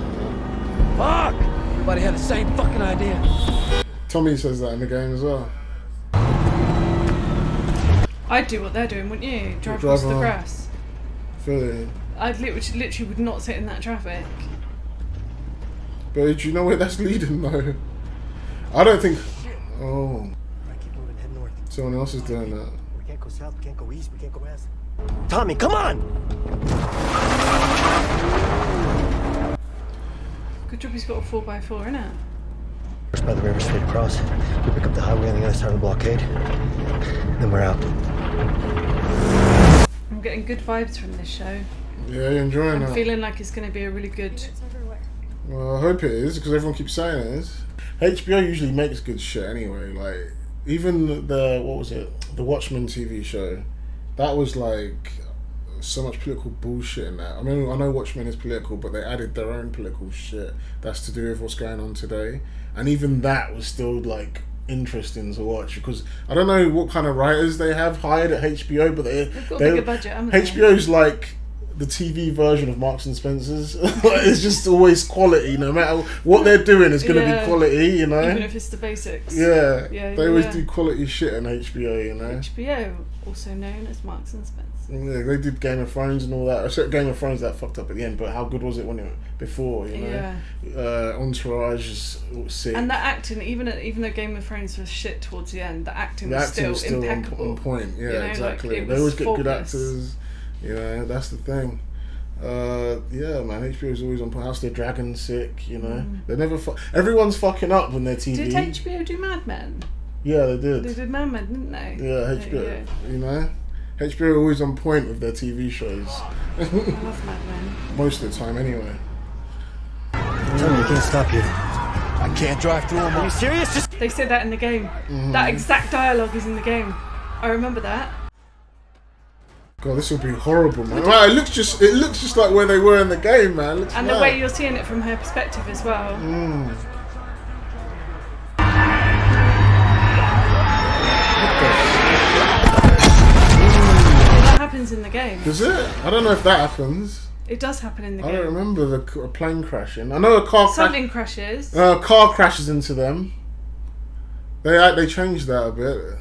S4: Fuck! Everybody had the same fucking idea.
S1: Tommy says that in the game as well.
S2: I'd do what they're doing, wouldn't you? Drive across the grass.
S1: Really?
S2: I literally would not sit in that traffic.
S1: But do you know where that's leading though? I don't think... Oh.
S6: Right, keep moving, head north.
S1: Someone else is doing that.
S6: We can't go south, we can't go east, we can't go west. Tommy, come on!
S2: Good job he's got a 4x4, innit?
S6: First by the river straight across. We pick up the highway on the other side of the blockade. Then we're out.
S2: I'm getting good vibes from this show.
S1: Yeah, you're enjoying that.
S2: I'm feeling like it's going to be a really good...
S1: Well, I hope it is, because everyone keeps saying it is. HBO usually makes good shit anyway. Like, even the, what was it? The Watchmen TV show. That was like so much political bullshit in that. I mean, I know Watchmen is political, but they added their own political shit that's to do with what's going on today. And even that was still like interesting to watch, because I don't know what kind of writers they have hired at HBO, but
S2: they've got a bigger budget, haven't they?
S1: HBO's like the TV version of Marks and Spencer's. It's just always quality, no matter what they're doing. It's going to be quality, you know.
S2: Even if it's the basics.
S1: Yeah, they always do quality shit on HBO, you know.
S2: HBO, also known as Marks and Spencer.
S1: Yeah, they did Game of Thrones and all that. Except Game of Thrones, that fucked up at the end. But how good was it when before? You know, Entourage is sick.
S2: And the acting, even though Game of Thrones was shit towards the end, the acting was still impeccable.
S1: On point. Yeah,
S2: you know,
S1: exactly.
S2: Like,
S1: they always get
S2: faultless.
S1: good actors. You know, that's the thing. Yeah, man, HBO is always on point. House of the Dragon's sick. You know, they never. Everyone's fucking up when they're TV.
S2: Did HBO do Mad Men?
S1: Yeah, they did.
S2: They did Mad Men, didn't they?
S1: Yeah, HBO. You know. HBO are always on point with their TV shows.
S2: I love Mad Men.
S1: Most of the time, anyway.
S6: Tell me, you can't stop here. I can't drive through them. Are you serious?
S2: They said that in the game.
S1: Mm-hmm.
S2: That exact dialogue is in the game. I remember that.
S1: God, this will be horrible, man. Right, it looks just like where they were in the game, man.
S2: And the way you're seeing it from her perspective as well. That happens in the game.
S1: Does it? I don't know if that happens.
S2: It does happen in the game.
S1: I don't remember a plane crashing. I know a car
S2: Something crashes.
S1: Car crashes into them. They changed that a bit.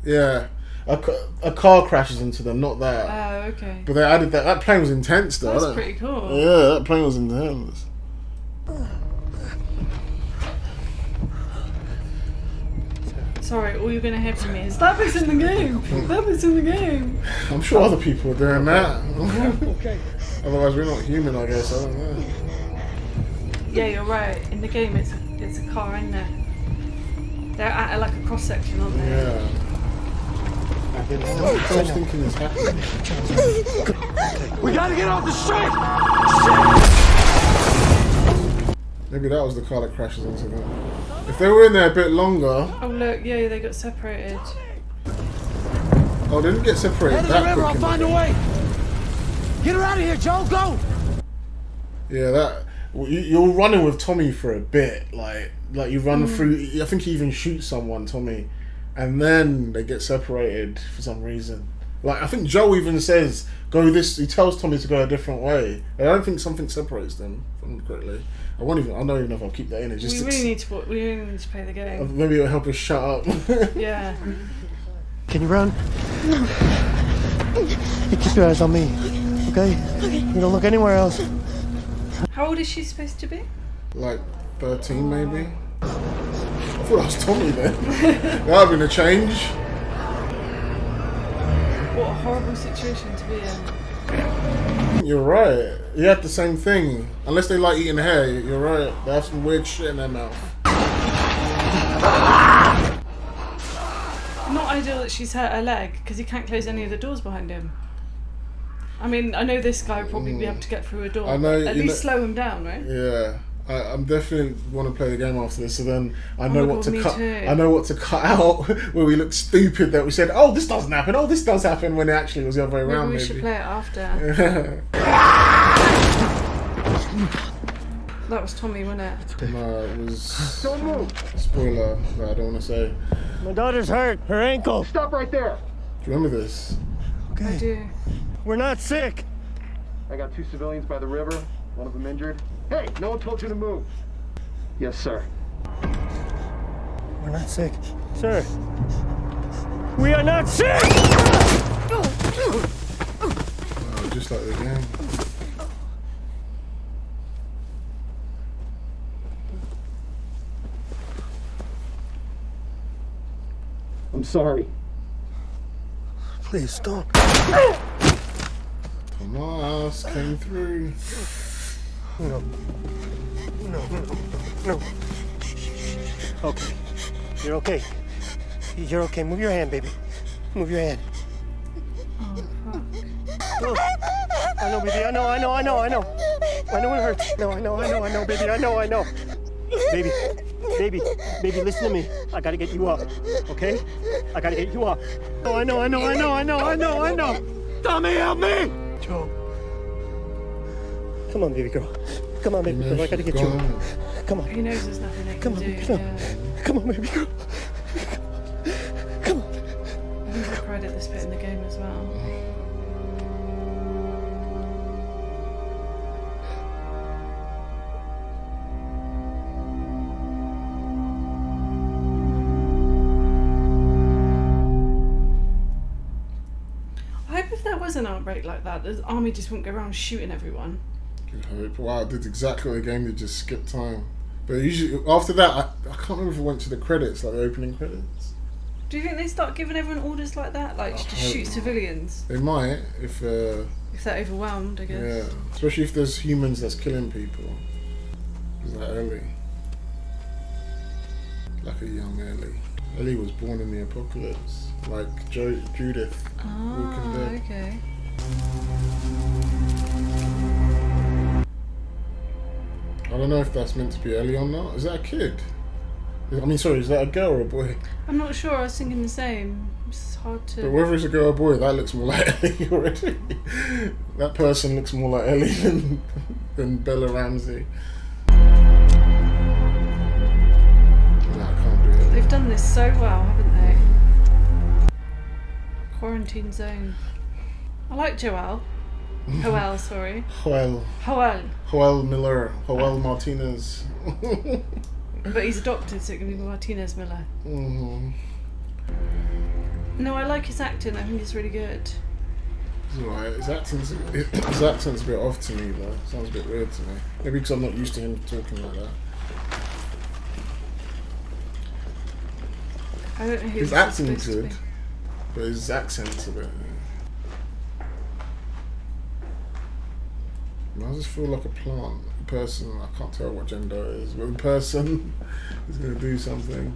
S1: Yeah. A car crashes into them, not that.
S2: Oh, okay.
S1: But they added that. That plane was intense, though.
S2: That's pretty cool.
S1: Yeah, that plane was intense.
S2: Sorry, all you're going to hear from me is, that was in the game. That was in the game.
S1: I'm sure other people are doing that.
S7: Okay.
S1: Otherwise, we're not human, I guess. I don't know.
S2: Yeah, you're right. In the game, it's a car, isn't it? They're at like a cross section, aren't they?
S1: Yeah. What I was thinking is happening.
S7: We gotta get off the street!
S1: Maybe that was the car that crashes into them. If they were in there a bit longer...
S2: Oh look, yeah, they got separated.
S1: Oh, they didn't get separated that quick.
S7: I'll find a way! Get her out of here, Joe, go!
S1: Yeah, that... You're running with Tommy for a bit. Like you run through... I think he even shoots someone, Tommy. And then they get separated for some reason. Like, I think Joe even says, go this... He tells Tommy to go a different way. I don't think something separates them, if I'm correctly. I don't even know if I'll keep that in. It's just
S2: We really need to play the game.
S1: Maybe it'll help us shut up.
S2: Yeah.
S6: Can you run? You keep your eyes on me, okay? You don't look anywhere else.
S2: How old is she supposed to be?
S1: Like 13 maybe. I thought that was Tommy then. That would have been a change.
S2: What a horrible situation to be in.
S1: You're right. You had the same thing. Unless they like eating hair, you're right. They have some weird shit in their mouth.
S2: Not ideal that she's hurt her leg because he can't close any of the doors behind him. I mean, I know this guy will probably be able to get through a door.
S1: I know,
S2: At least slow him down, right?
S1: Yeah. I'm definitely want to play the game after this, so then I know what to
S2: me
S1: cut.
S2: too.
S1: I know what to cut out where we look stupid that we said, "Oh, this doesn't happen. Oh, this does happen," when it actually was the other way around.
S2: Maybe we should play it after. That was Tommy, wasn't it?
S1: No, it was spoiler that I don't want to say.
S6: My daughter's hurt. Her ankle.
S9: Stop right there.
S1: Do you remember this?
S2: I do.
S6: We're not sick.
S9: I got 2 civilians by the river. One of them injured. Hey, no one told you to move. Yes, sir.
S6: We're not sick. Sir. We are not sick!
S1: Oh, just like the game.
S9: I'm sorry.
S6: Please don't.
S1: Tomas came through.
S6: No. Okay. You're okay. You're okay. Move your hand, baby. Move your hand.
S2: Oh, fuck.
S6: Oh. I know, baby. I know. I know it hurts. No, I know, baby. I know. Baby, listen to me. I gotta get you up, okay? I gotta get you up. Oh, I know. Tommy, help me! Joe. Come on, baby girl. Come on, baby girl. I gotta get you up. Come on.
S2: He knows there's nothing they can do.
S6: Yeah. Come on, baby girl. Come on.
S2: I think I cried at this bit in the game as well. I hope if there was an outbreak like that, the army just wouldn't go around shooting everyone.
S1: Good hope. Wow, I did exactly what the game did, just skip time. But usually, after that, I can't remember if it went to the credits, like the opening credits.
S2: Do you think they start giving everyone orders like that? Like, just shoot civilians?
S1: They might, if
S2: they're overwhelmed, I guess.
S1: yeah. Especially if there's humans that's killing people. Is that Ellie? Like a young Ellie. Ellie was born in the apocalypse, like Judith. Walking Dead.
S2: Okay.
S1: I don't know if that's meant to be Ellie or not. Is that a kid? I mean, sorry, is that a girl or a boy?
S2: I'm not sure, I was thinking the same. It's hard to...
S1: But whether it's a girl or a boy, that looks more like Ellie already. That person looks more like Ellie than Bella Ramsey.
S2: They've done this so well, haven't they? Quarantine zone. I like Joel. Joel, sorry.
S1: Joel Miller. Joel Martinez.
S2: But he's adopted, so it can be Martinez Miller. No, I like his acting. I think it's really good.
S1: It's alright. His accent's a bit off to me, though. Sounds a bit weird to me. Maybe because I'm not used to him talking like that.
S2: I don't know who
S1: his acting's good, but his accent's a bit. I just feel like a plant, a person. I can't tell what gender it is, but a person is going to do something.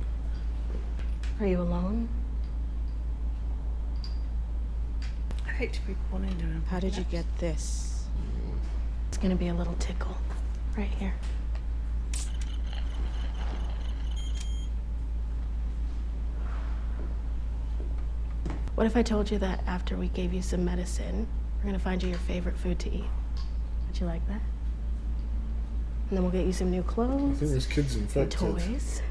S8: Are you alone?
S2: I hate to be born into him.
S10: How did you get this?
S8: It's gonna be a little tickle right here. What if I told you that after we gave you some medicine, we're gonna find you your favorite food to eat? Would you like that? And then we'll get you some new clothes.
S1: I think this kid's infected.
S8: Toys.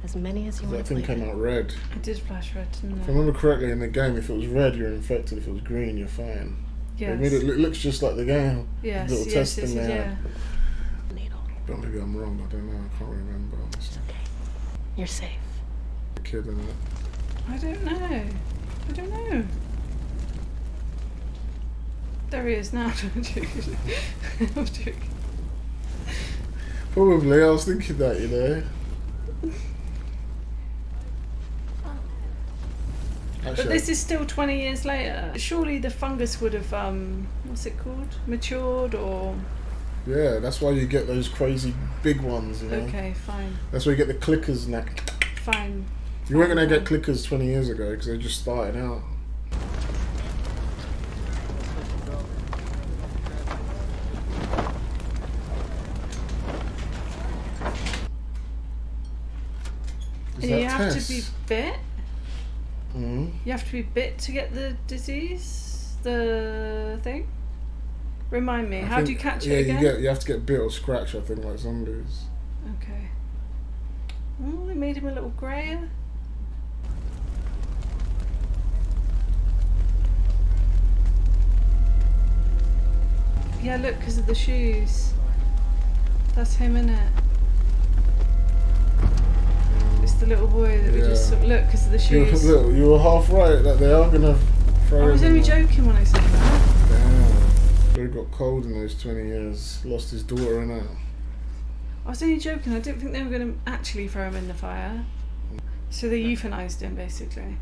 S8: As many as you want.
S1: That thing came out red.
S2: It did flash red, didn't
S1: If
S2: it?
S1: I remember correctly in the game, if it was red, you're infected. If it was green, you're fine.
S2: Yes.
S1: They made it looks just like the game.
S2: Yes,
S1: Little
S2: yes,
S1: test
S2: yes,
S1: thing they
S2: yeah.
S1: had. But maybe I'm wrong. I don't know. I can't remember. Honestly.
S8: Okay. You're safe.
S1: The kid in it.
S2: I don't know. There he is now. I'm joking. I'm joking.
S1: Probably, I was thinking that, you know.
S2: But this is still 20 years later. Surely the fungus would have, what's it called? Matured or...
S1: Yeah, that's why you get those crazy big ones, you know.
S2: Okay, fine.
S1: That's why you get the clickers and that.
S2: Fine.
S1: You weren't going to get clickers 20 years ago because they just started out.
S2: And you have to be bit?
S1: Mm-hmm.
S2: You have to be bit to get the disease? The thing? Remind me, how do you catch it again?
S1: You have to get bit or scratch, I think, like zombies.
S2: Okay. Oh, they made him a little greyer. Yeah, look, because of the shoes. That's him, innit? It's the little boy that we just saw. Look, because of the shoes.
S1: Look, you were half right that they are going to throw
S2: I was only joking when I said that.
S1: Damn. He got cold in those 20 years. Lost his daughter and that.
S2: I was only joking. I didn't think they were going to actually throw him in the fire. So they euthanized him, basically.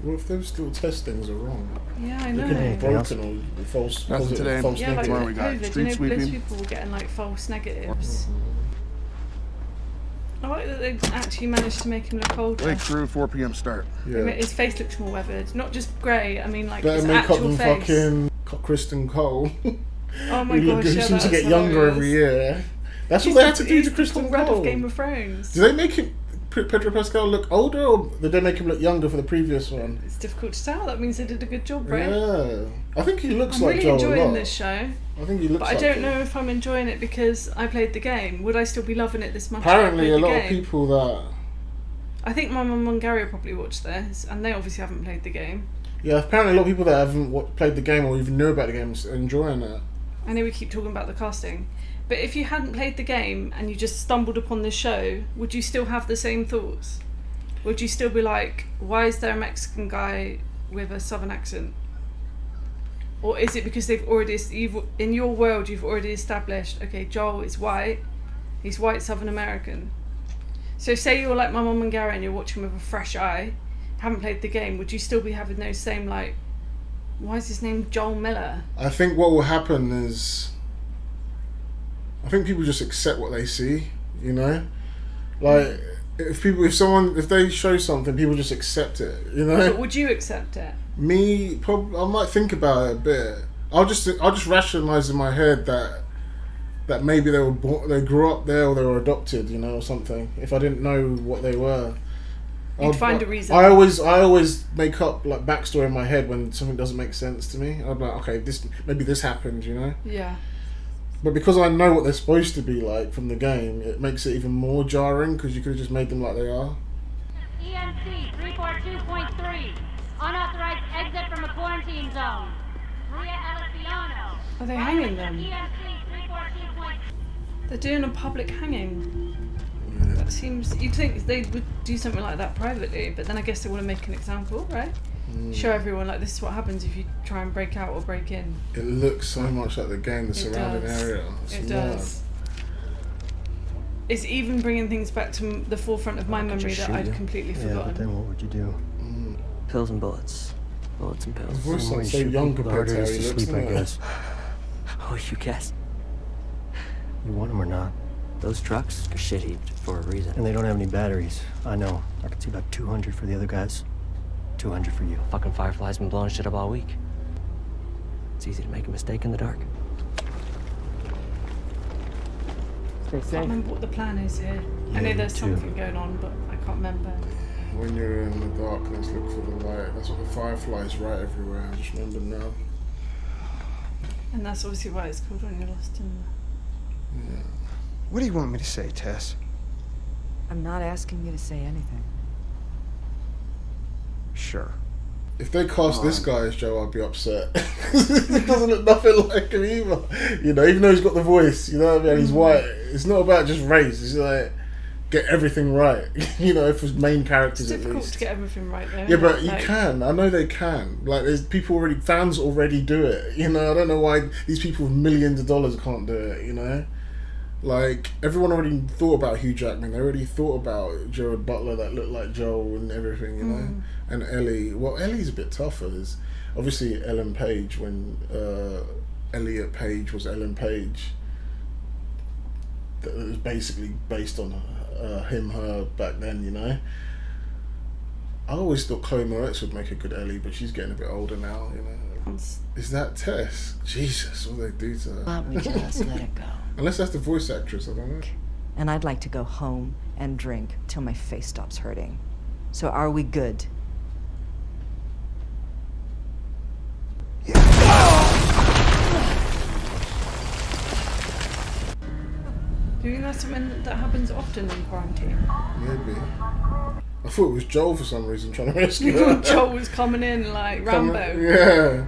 S1: What if those still testings are wrong?
S2: Yeah, I know.
S1: Broken or false positive,
S10: today.
S1: false
S2: Yeah, like
S1: negative.
S2: with COVID, you know, those people were getting like false negatives. I like that they actually managed to make him look older.
S10: Lake Crew, 4 p.m. start.
S2: Yeah. His face looks more weathered, not just grey. I mean, like
S1: better
S2: his
S1: make
S2: actual
S1: up than
S2: face.
S1: fucking Kristen Cole.
S2: Oh my gosh,
S1: he
S2: yeah,
S1: seems to get
S2: that's
S1: younger
S2: hilarious.
S1: every year. That's
S2: He's
S1: what they had to do
S2: he's
S1: to Kristen
S2: Paul Rudd
S1: Cole.
S2: of Game of Thrones.
S1: Did they make him Pedro Pascal look older, or did they make him look younger for the previous one?
S2: It's difficult to tell. That means they did a good job, right?
S1: Yeah, I think he looks
S2: I'm
S1: like
S2: really
S1: Joel a lot.
S2: enjoying this show.
S1: I think he looks.
S2: But
S1: like
S2: I don't
S1: Joel.
S2: know if I'm enjoying it because I played the game. Would I still be loving it this much?
S1: Apparently,
S2: if I
S1: a
S2: played the
S1: lot
S2: game?
S1: of people that.
S2: I think my mum and Gary will probably watch this, and they obviously haven't played the game.
S1: Yeah, apparently a lot of people that haven't played the game or even knew about the game are enjoying it.
S2: I know we keep talking about the casting, but if you hadn't played the game and you just stumbled upon this show, would you still have the same thoughts? Would you still be like, why is there a Mexican guy with a southern accent? Or is it because in your world you've already established, okay, Joel is white, he's white Southern American. So say you're like my mum and Gary and you're watching with a fresh eye, haven't played the game, would you still be having those same like, why is his name Joel Miller?
S1: I think what will happen is, I think people just accept what they see, you know? Like, if they show something, people just accept it, you know?
S2: But would you accept it?
S1: Me, probably, I might think about it a bit. I'll just rationalize in my head that maybe they grew up there or they were adopted, you know, or something. If I didn't know what they were,
S2: You'd find a reason.
S1: I always make up like backstory in my head when something doesn't make sense to me. I'm like, okay, maybe this happened, you know.
S2: Yeah.
S1: But because I know what they're supposed to be like from the game, it makes it even more jarring because you could have just made them like they are.
S11: EMC 342.3. Unauthorized exit from a quarantine zone. Maria Elisiano.
S2: Are they hanging them?
S11: EMC 342.3.
S2: They're doing a public hanging. That seems... You'd think they would do something like that privately, but then I guess they want to make an example, right? Show everyone, like, this is what happens if you try and break out or break in.
S1: It looks so much like the game, the surrounding area.
S2: It does. It's even bringing things back to the forefront of my memory that I'd completely forgotten.
S6: Yeah, but then what would you do?
S12: Pills and bullets. Bullets and pills.
S1: His voice sounds so young compared to how he looks,
S6: sleep, I guess.
S12: Oh, you guess.
S6: You want them or not?
S12: Those trucks are shit heaped for a reason.
S6: And they don't have any batteries. I know. I could see about 200 for the other guys. 200 for you.
S12: Fucking Firefly's been blowing shit up all week. It's easy to make a mistake in the dark.
S6: Stay
S2: I can't remember what the plan is here.
S6: Yeah,
S2: I know there's
S6: me too.
S2: something going on, but I can't remember.
S1: When you're in the darkness, look for the light. That's what the Fireflies write everywhere. I just remember now.
S2: And that's obviously why it's called When You're Lost in the...
S1: Yeah.
S13: What do you want me to say, Tess?
S14: I'm not asking you to say anything.
S13: Sure.
S1: If they cast this guy as Joe, I'd be upset. He doesn't look nothing like him either. You know, even though he's got the voice, you know what I mean? He's white. It's not about just race. It's like, get everything right. You know, if it's main characters
S2: It's
S1: at
S2: difficult
S1: least.
S2: to get everything right though.
S1: Yeah, but you
S2: Like,
S1: can. I know they can. Like, there's people already, fans already do it. You know, I don't know why these people with millions of dollars can't do it. You know, like everyone already thought about Hugh Jackman. They already thought about Gerard Butler that looked like Joel and everything. You know, and Ellie. Well, Ellie's a bit tougher. There's obviously Ellen Page when Elliot Page was Ellen Page. That was basically based on her back then, you know. I always thought Chloe Moretz would make a good Ellie, but she's getting a bit older now, you know. Is that Tess? Jesus, what do they do to her?
S14: Why don't we just let it go?
S1: Unless that's the voice actress, I don't know.
S14: And I'd like to go home and drink till my face stops hurting. So are we good?
S2: do you think that's something that happens often in quarantine?
S1: Maybe. I thought it was Joel for some reason trying to rescue
S2: You
S1: her.
S2: thought Joel was coming in like Rambo.
S1: Yeah.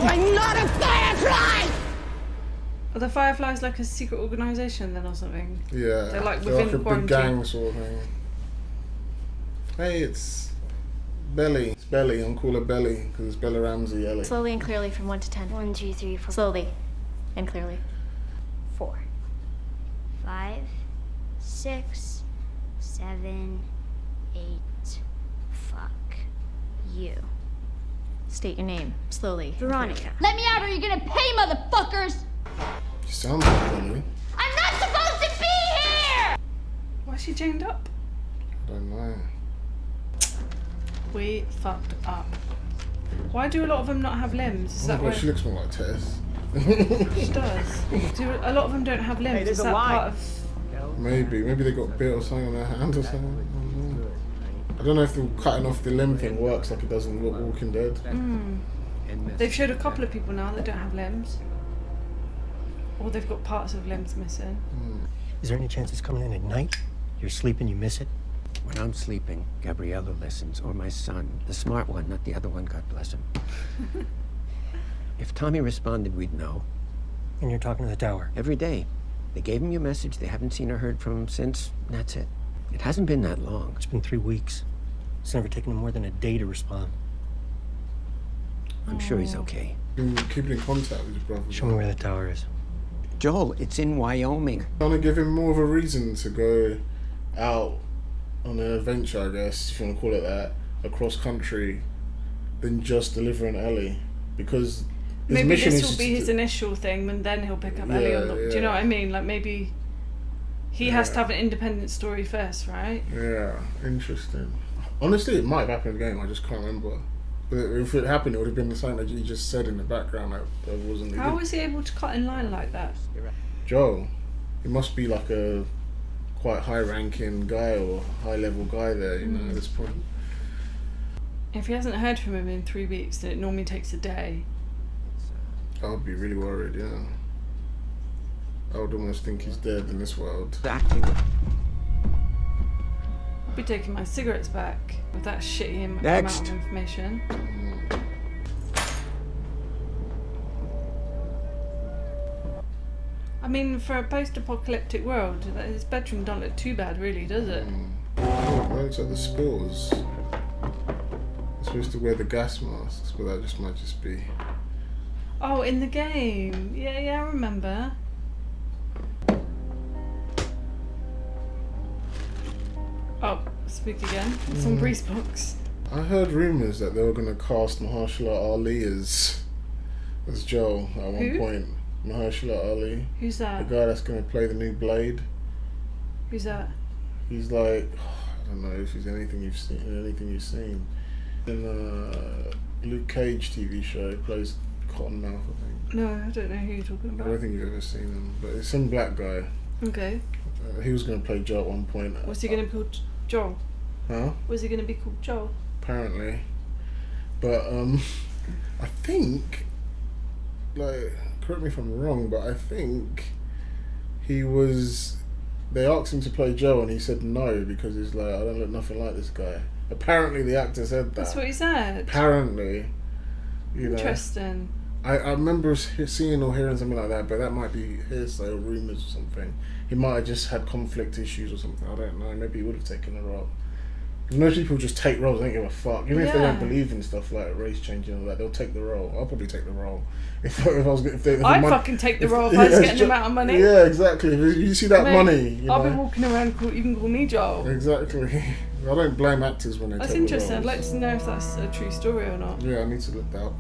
S11: I'm not a firefly!
S2: Are the Fireflies like a secret organisation then or something?
S1: Yeah.
S2: They're like
S1: They're
S2: within
S1: like a
S2: quarantine.
S1: big gang sort of thing. Hey, it's Belly. It's Belly. I'm call her Belly because it's Bella Ramsey, Ellie.
S5: Slowly and clearly from 1 to 10. 1, 2, 3, 4. Slowly and clearly. 4. 5, 6, 7, 8. Fuck you. State your name slowly. Veronica.
S11: Let me out or you're gonna pay, motherfuckers!
S1: She sounds like Belly.
S11: I'm not supposed to be here!
S2: Why is she chained up?
S1: I don't know.
S2: We fucked up. Why do a lot of them not have limbs? Is
S1: Oh
S2: that
S1: my
S2: where
S1: God, she looks more like Tess.
S2: she does? Do a lot of them don't have limbs?
S6: there's
S2: Is
S6: a
S2: that
S6: line.
S2: part of?
S1: Maybe they got bit or something on their hand or something. I don't know if the cutting off the limb thing works like it does in Walking Dead.
S2: They've showed a couple of people now that don't have limbs, or they've got parts of limbs missing.
S6: Is there any chance it's coming in at night? You're sleeping, you miss it?
S10: When I'm sleeping, Gabriella listens, or my son, the smart one, not the other one, God bless him. If Tommy responded, we'd know.
S6: And you're talking to the tower?
S10: Every day. They gave him your message, they haven't seen or heard from him since, and that's it. It hasn't been that long.
S6: It's been 3 weeks. It's never taken him more than a day to respond.
S10: I'm sure he's okay.
S1: Been keeping in contact with his brother.
S6: Show me where the tower is.
S10: Joel, it's in Wyoming.
S1: Trying to give him more of a reason to go out on an adventure, I guess, if you want to call it that, across country, than just delivering Ellie. Because his
S2: Maybe
S1: mission
S2: this
S1: is
S2: will be his initial thing, and then he'll pick up Ellie on the. Do you know what I mean? Like maybe he has to have an independent story first, right?
S1: Yeah, interesting. Honestly, it might have happened in the game, I just can't remember. But if it happened, it would have been the same that you just said in the background. That wasn't.
S2: How was he able to cut in line like that?
S1: Joel, he must be like a quite high-ranking guy or high-level guy there, you know, at this point.
S2: If he hasn't heard from him in 3 weeks, then it normally takes a day.
S1: I'd be really worried, yeah. I would almost think he's dead in this world.
S10: Exactly.
S2: I'll be taking my cigarettes back with that shitty amount
S10: Next.
S2: of information. I mean, for a post-apocalyptic world, his bedroom don't look too bad, really, does it?
S1: Oh, those are the spores. They're supposed to wear the gas masks, but that just might just be...
S2: Oh, in the game. Yeah, I remember. Oh, speak again. It's on Breeze Box.
S1: I heard rumours that they were going to cast Mahershala Ali as Joel at one
S2: Who?
S1: point. Mahershala Ali.
S2: Who's
S1: The
S2: that?
S1: guy that's going to play the new Blade.
S2: Who's that?
S1: He's like, I don't know if he's anything you've seen. In Luke Cage TV show, he plays Cottonmouth, I think.
S2: No, I don't know who you're talking
S1: I don't
S2: about.
S1: think you've ever seen him, but it's some black guy.
S2: Okay.
S1: He was going to play Joe at one point.
S2: Was he going to be called Joel?
S1: Huh?
S2: Was he going to be called Joel?
S1: Apparently. But I think, like, correct me if I'm wrong, but I think they asked him to play Joe and he said no because he's like, I don't look nothing like this guy. Apparently the actor said that.
S2: That's what he said.
S1: Apparently. You know?
S2: Interesting.
S1: I remember seeing or hearing something like that, but that might be hearsay or rumours or something. He might have just had conflict issues or something. I don't know. Maybe he would have taken the role. Because most people just take roles. They don't give a fuck. Even if they don't believe in stuff like race changing and all that, they'll take the role. I'll probably take the role.
S2: I'd fucking take the role if I was getting the amount of money.
S1: Yeah, exactly. If you see that money,
S2: I'll be walking around. You can call me Joel.
S1: Exactly. I don't blame actors when they
S2: That's
S1: take
S2: interesting.
S1: the
S2: I'd
S1: roles.
S2: like to know if that's a true story or not.
S1: Yeah, I need to look that up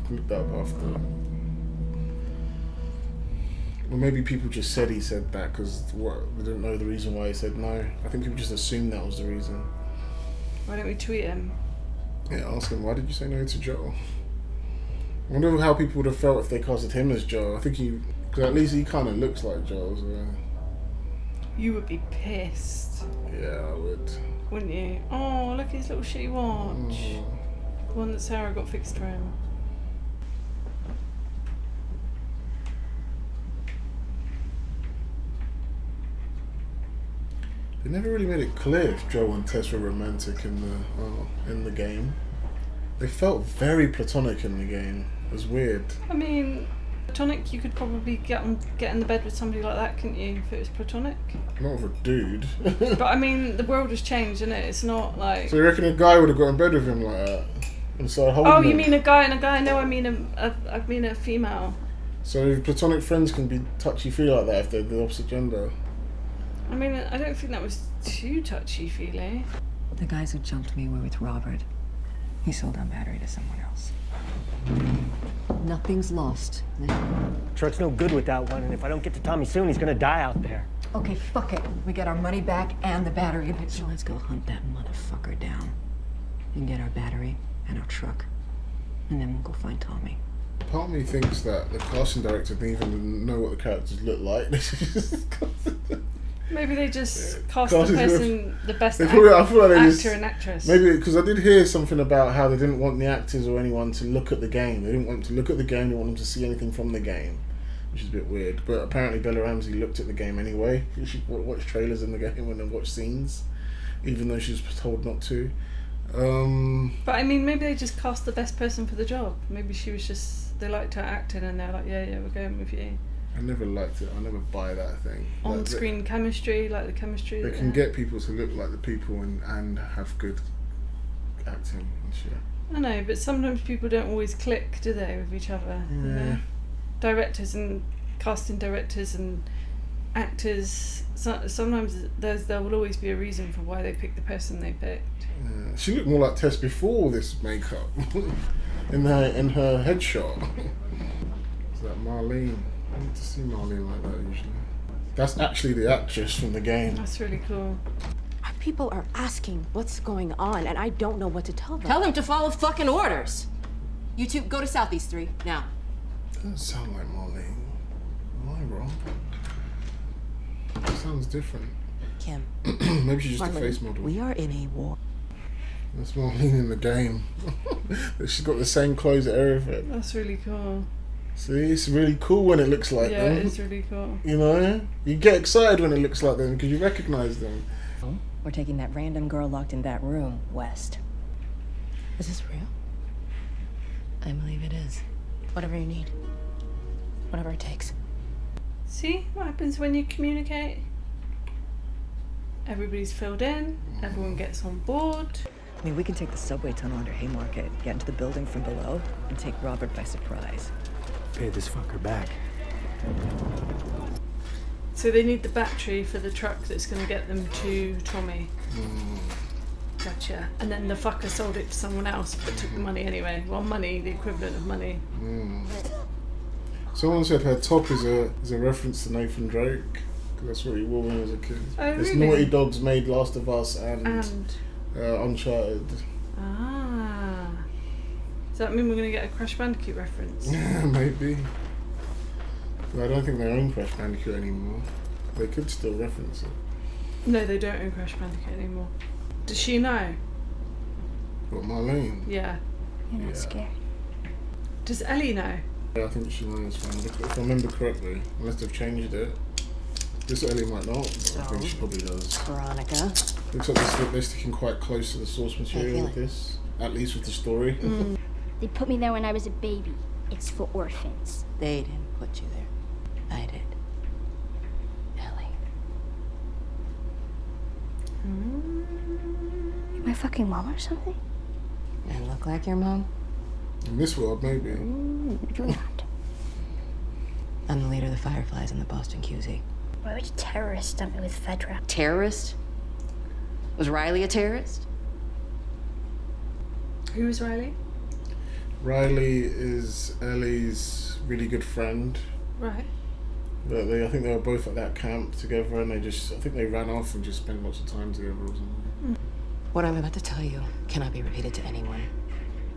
S1: after. Well, maybe people just said he said that because they didn't know the reason why he said no. I think people just assumed that was the reason.
S2: Why don't we tweet him?
S1: Yeah, ask him, why did you say no to Joel? I wonder how people would have felt if they casted him as Joel. I think because at least he kind of looks like Joel. So.
S2: You would be pissed.
S1: Yeah, I would.
S2: Wouldn't you? Oh, look at his little shitty watch. The one that Sarah got fixed for him.
S1: They never really made it clear if Joel and Tess were romantic in the game. They felt very platonic in the game. It was weird.
S2: I mean, platonic, you could probably get in the bed with somebody like that, couldn't you, if it was platonic?
S1: Not with a dude.
S2: But I mean, the world has changed, isn't it? It's not like...
S1: So you reckon a guy would have got in bed with him like that? And started holding
S2: Oh,
S1: him?
S2: you mean a guy and a guy? No, I mean a female.
S1: So platonic friends can be touchy-feely like that if they're the opposite gender?
S2: I mean, I don't think that was too touchy-feely.
S14: The guys who jumped me were with Robert. He sold our battery to someone else. Nothing's lost.
S6: Truck's no good without one, and if I don't get to Tommy soon, he's gonna die out there.
S14: Okay, fuck it. We get our money back and the battery. So let's go hunt that motherfucker down. And get our battery and our truck. And then we'll go find Tommy.
S1: Part of me thinks that the casting director didn't even know what the characters look like.
S2: Maybe they just cast
S1: Casting
S2: the best
S1: I feel like they
S2: actor and actress.
S1: Maybe because I did hear something about how they didn't want the actors or anyone to look at the game. They didn't want them to look at the game. They didn't want them to see anything from the game, which is a bit weird. But apparently Bella Ramsey looked at the game anyway. She watched trailers in the game and then watched scenes, even though she was told not to.
S2: But I mean, maybe they just cast the best person for the job. Maybe she was just, they liked her acting and they're like, yeah, we're going with you.
S1: I never liked it. I never buy that thing.
S2: On-screen chemistry, like the chemistry.
S1: They can get people to look like the people and have good acting and shit.
S2: I know, but sometimes people don't always click, do they, with each other?
S1: Yeah.
S2: You know? Directors and casting directors and actors, sometimes there will always be a reason for why they picked the person they picked.
S1: Yeah. She looked more like Tess before this makeup in her headshot. Is that Marlene? I need to see Marlene like that usually. That's actually the actress from the game.
S2: That's really cool.
S8: People are asking what's going on, and I don't know what to tell them.
S15: Tell them to follow fucking orders. You two, go to Southeast 3, now.
S1: Doesn't sound like Marlene. Am I wrong? It sounds different.
S15: Kim.
S1: Maybe she's just
S15: Marlene,
S1: a face model.
S15: We are in a war.
S1: That's Marlene in the game. She's got the same clothes and everything.
S2: That's really cool.
S1: See, it's really cool when it looks like them.
S2: Yeah, it is really cool.
S1: You know? You get excited when it looks like them because you recognise them.
S15: We're taking that random girl locked in that room west. Is this real? I believe it is. Whatever you need. Whatever it takes.
S2: See what happens when you communicate? Everybody's filled in, everyone gets on board.
S14: I mean, we can take the subway tunnel under Haymarket, get into the building from below, and take Robert by surprise.
S6: Pay this fucker back.
S2: So they need the battery for the truck that's going to get them to Tommy. Gotcha. And then the fucker sold it to someone else, but took the money anyway. Well, money, the equivalent of money.
S1: Someone said her top is a reference to Nathan Drake. Because that's what he wore when he was a kid.
S2: Oh,
S1: It's
S2: really?
S1: Naughty Dogs made Last of Us and Uncharted.
S2: Ah. Does that mean we're going to get a Crash Bandicoot reference?
S1: Yeah, maybe. But I don't think they own Crash Bandicoot anymore. They could still reference it.
S2: No, they don't own Crash Bandicoot anymore. Does she know?
S1: What, Marlene?
S2: Yeah.
S5: You're not scared.
S2: Does Ellie know?
S1: Yeah, I think she knows. If I remember correctly, unless they've changed it. This Ellie might not, but I think she probably does.
S15: Veronica.
S1: Looks like they're sticking quite close to the source material with this, at least with the story.
S5: They put me there when I was a baby. It's for orphans.
S15: They didn't put you there. I did. Ellie.
S5: You my fucking mom or something?
S15: I look like your mom?
S1: In this world, maybe.
S5: You're not.
S15: I'm the leader of the Fireflies in the Boston QZ.
S5: Why would terrorists dump me with Fedra?
S15: Terrorist? Was Riley a terrorist?
S2: Who is Riley?
S1: Riley is Ellie's really good friend.
S2: Right.
S1: But I think they were both at that camp together, and I think they ran off and just spent lots of time together or something.
S15: What I'm about to tell you cannot be repeated to anyone.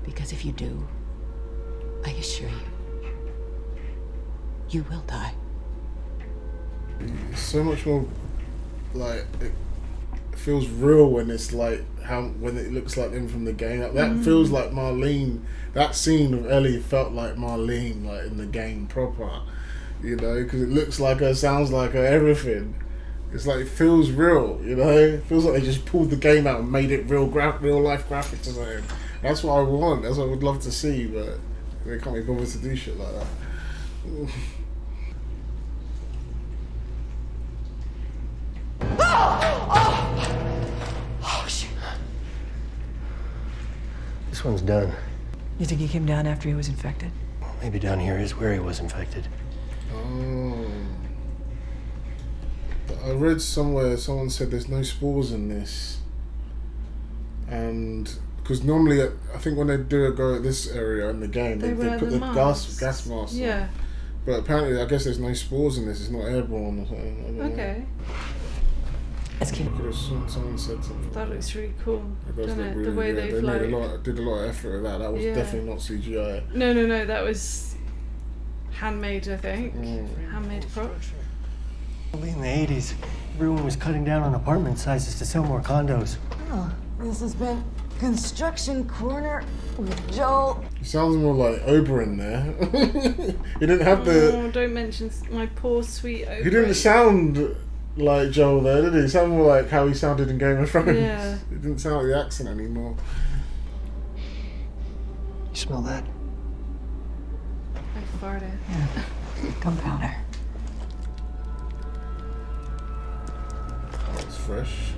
S15: Because if you do, I assure you, you will die.
S1: It's so much more like it feels real when it's like when it looks like them from the game. Like, that feels like Marlene. That scene of Ellie felt like Marlene, like in the game proper. You know, because it looks like her, sounds like her, everything. It's like it feels real. You know, it feels like they just pulled the game out and made it real life graphics or something. That's what I want. That's what I would love to see, but they can't be bothered to do shit like that.
S14: Oh, shit.
S10: This one's done.
S14: You think he came down after he was infected?
S10: Maybe down here is where he was infected.
S1: Oh. I read somewhere, someone said there's no spores in this. And because normally, I think when they do a go at this area in the game, they put the gas mask on.
S2: Yeah.
S1: But apparently, I guess there's no spores in this. It's not airborne or something. I don't know.
S14: Let's keep.
S1: Someone said something.
S2: That looks really cool. Doesn't it?
S1: Really,
S2: The way
S1: they
S2: they
S1: did a lot of effort with that. That was definitely not CGI.
S2: No. That was handmade, I think. Handmade prop.
S10: Only in the 80s, everyone was cutting down on apartment sizes to sell more condos.
S14: Oh, this has been Construction Corner with Joel.
S1: He sounds more like Oberyn there. He didn't have the.
S2: Oh, don't mention my poor sweet Oberyn.
S1: He didn't sound like Joel there, did he? He sounded more like how he sounded in Game of Thrones.
S2: Yeah.
S1: It didn't sound like the accent anymore.
S10: You smell that?
S2: I farted.
S14: Yeah. Gunpowder.
S1: It's fresh.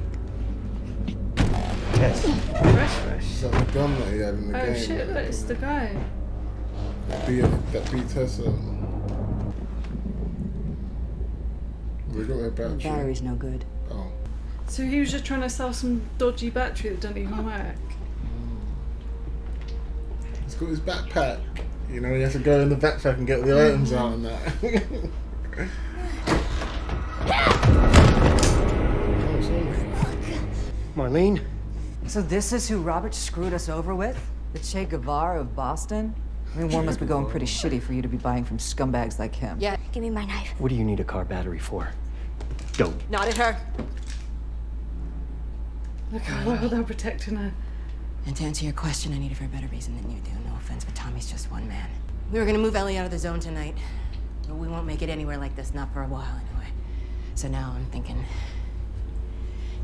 S10: Yes.
S2: Fresh.
S1: Is that the gun that he had in the game?
S2: Oh shit, look, it's the guy.
S1: That beat Tessa. They got their battery.
S15: The battery's no good.
S1: Oh.
S2: So he was just trying to sell some dodgy battery that doesn't even work.
S1: He's got his backpack. You know, he has to go in the backpack and get the items out and that.
S10: Marlene?
S14: So this is who Robert screwed us over with? The Che Guevara of Boston? I mean, war must be going pretty shitty for you to be buying from scumbags like him.
S5: Yeah, give me my knife.
S10: What do you need a car battery for? Don't.
S15: Not at her.
S2: Look how well they're protecting her.
S15: And to answer your question, I need it for a better reason than you do. No offense, but Tommy's just one man. We were gonna move Ellie out of the zone tonight, but we won't make it anywhere like this, not for a while anyway. So now I'm thinking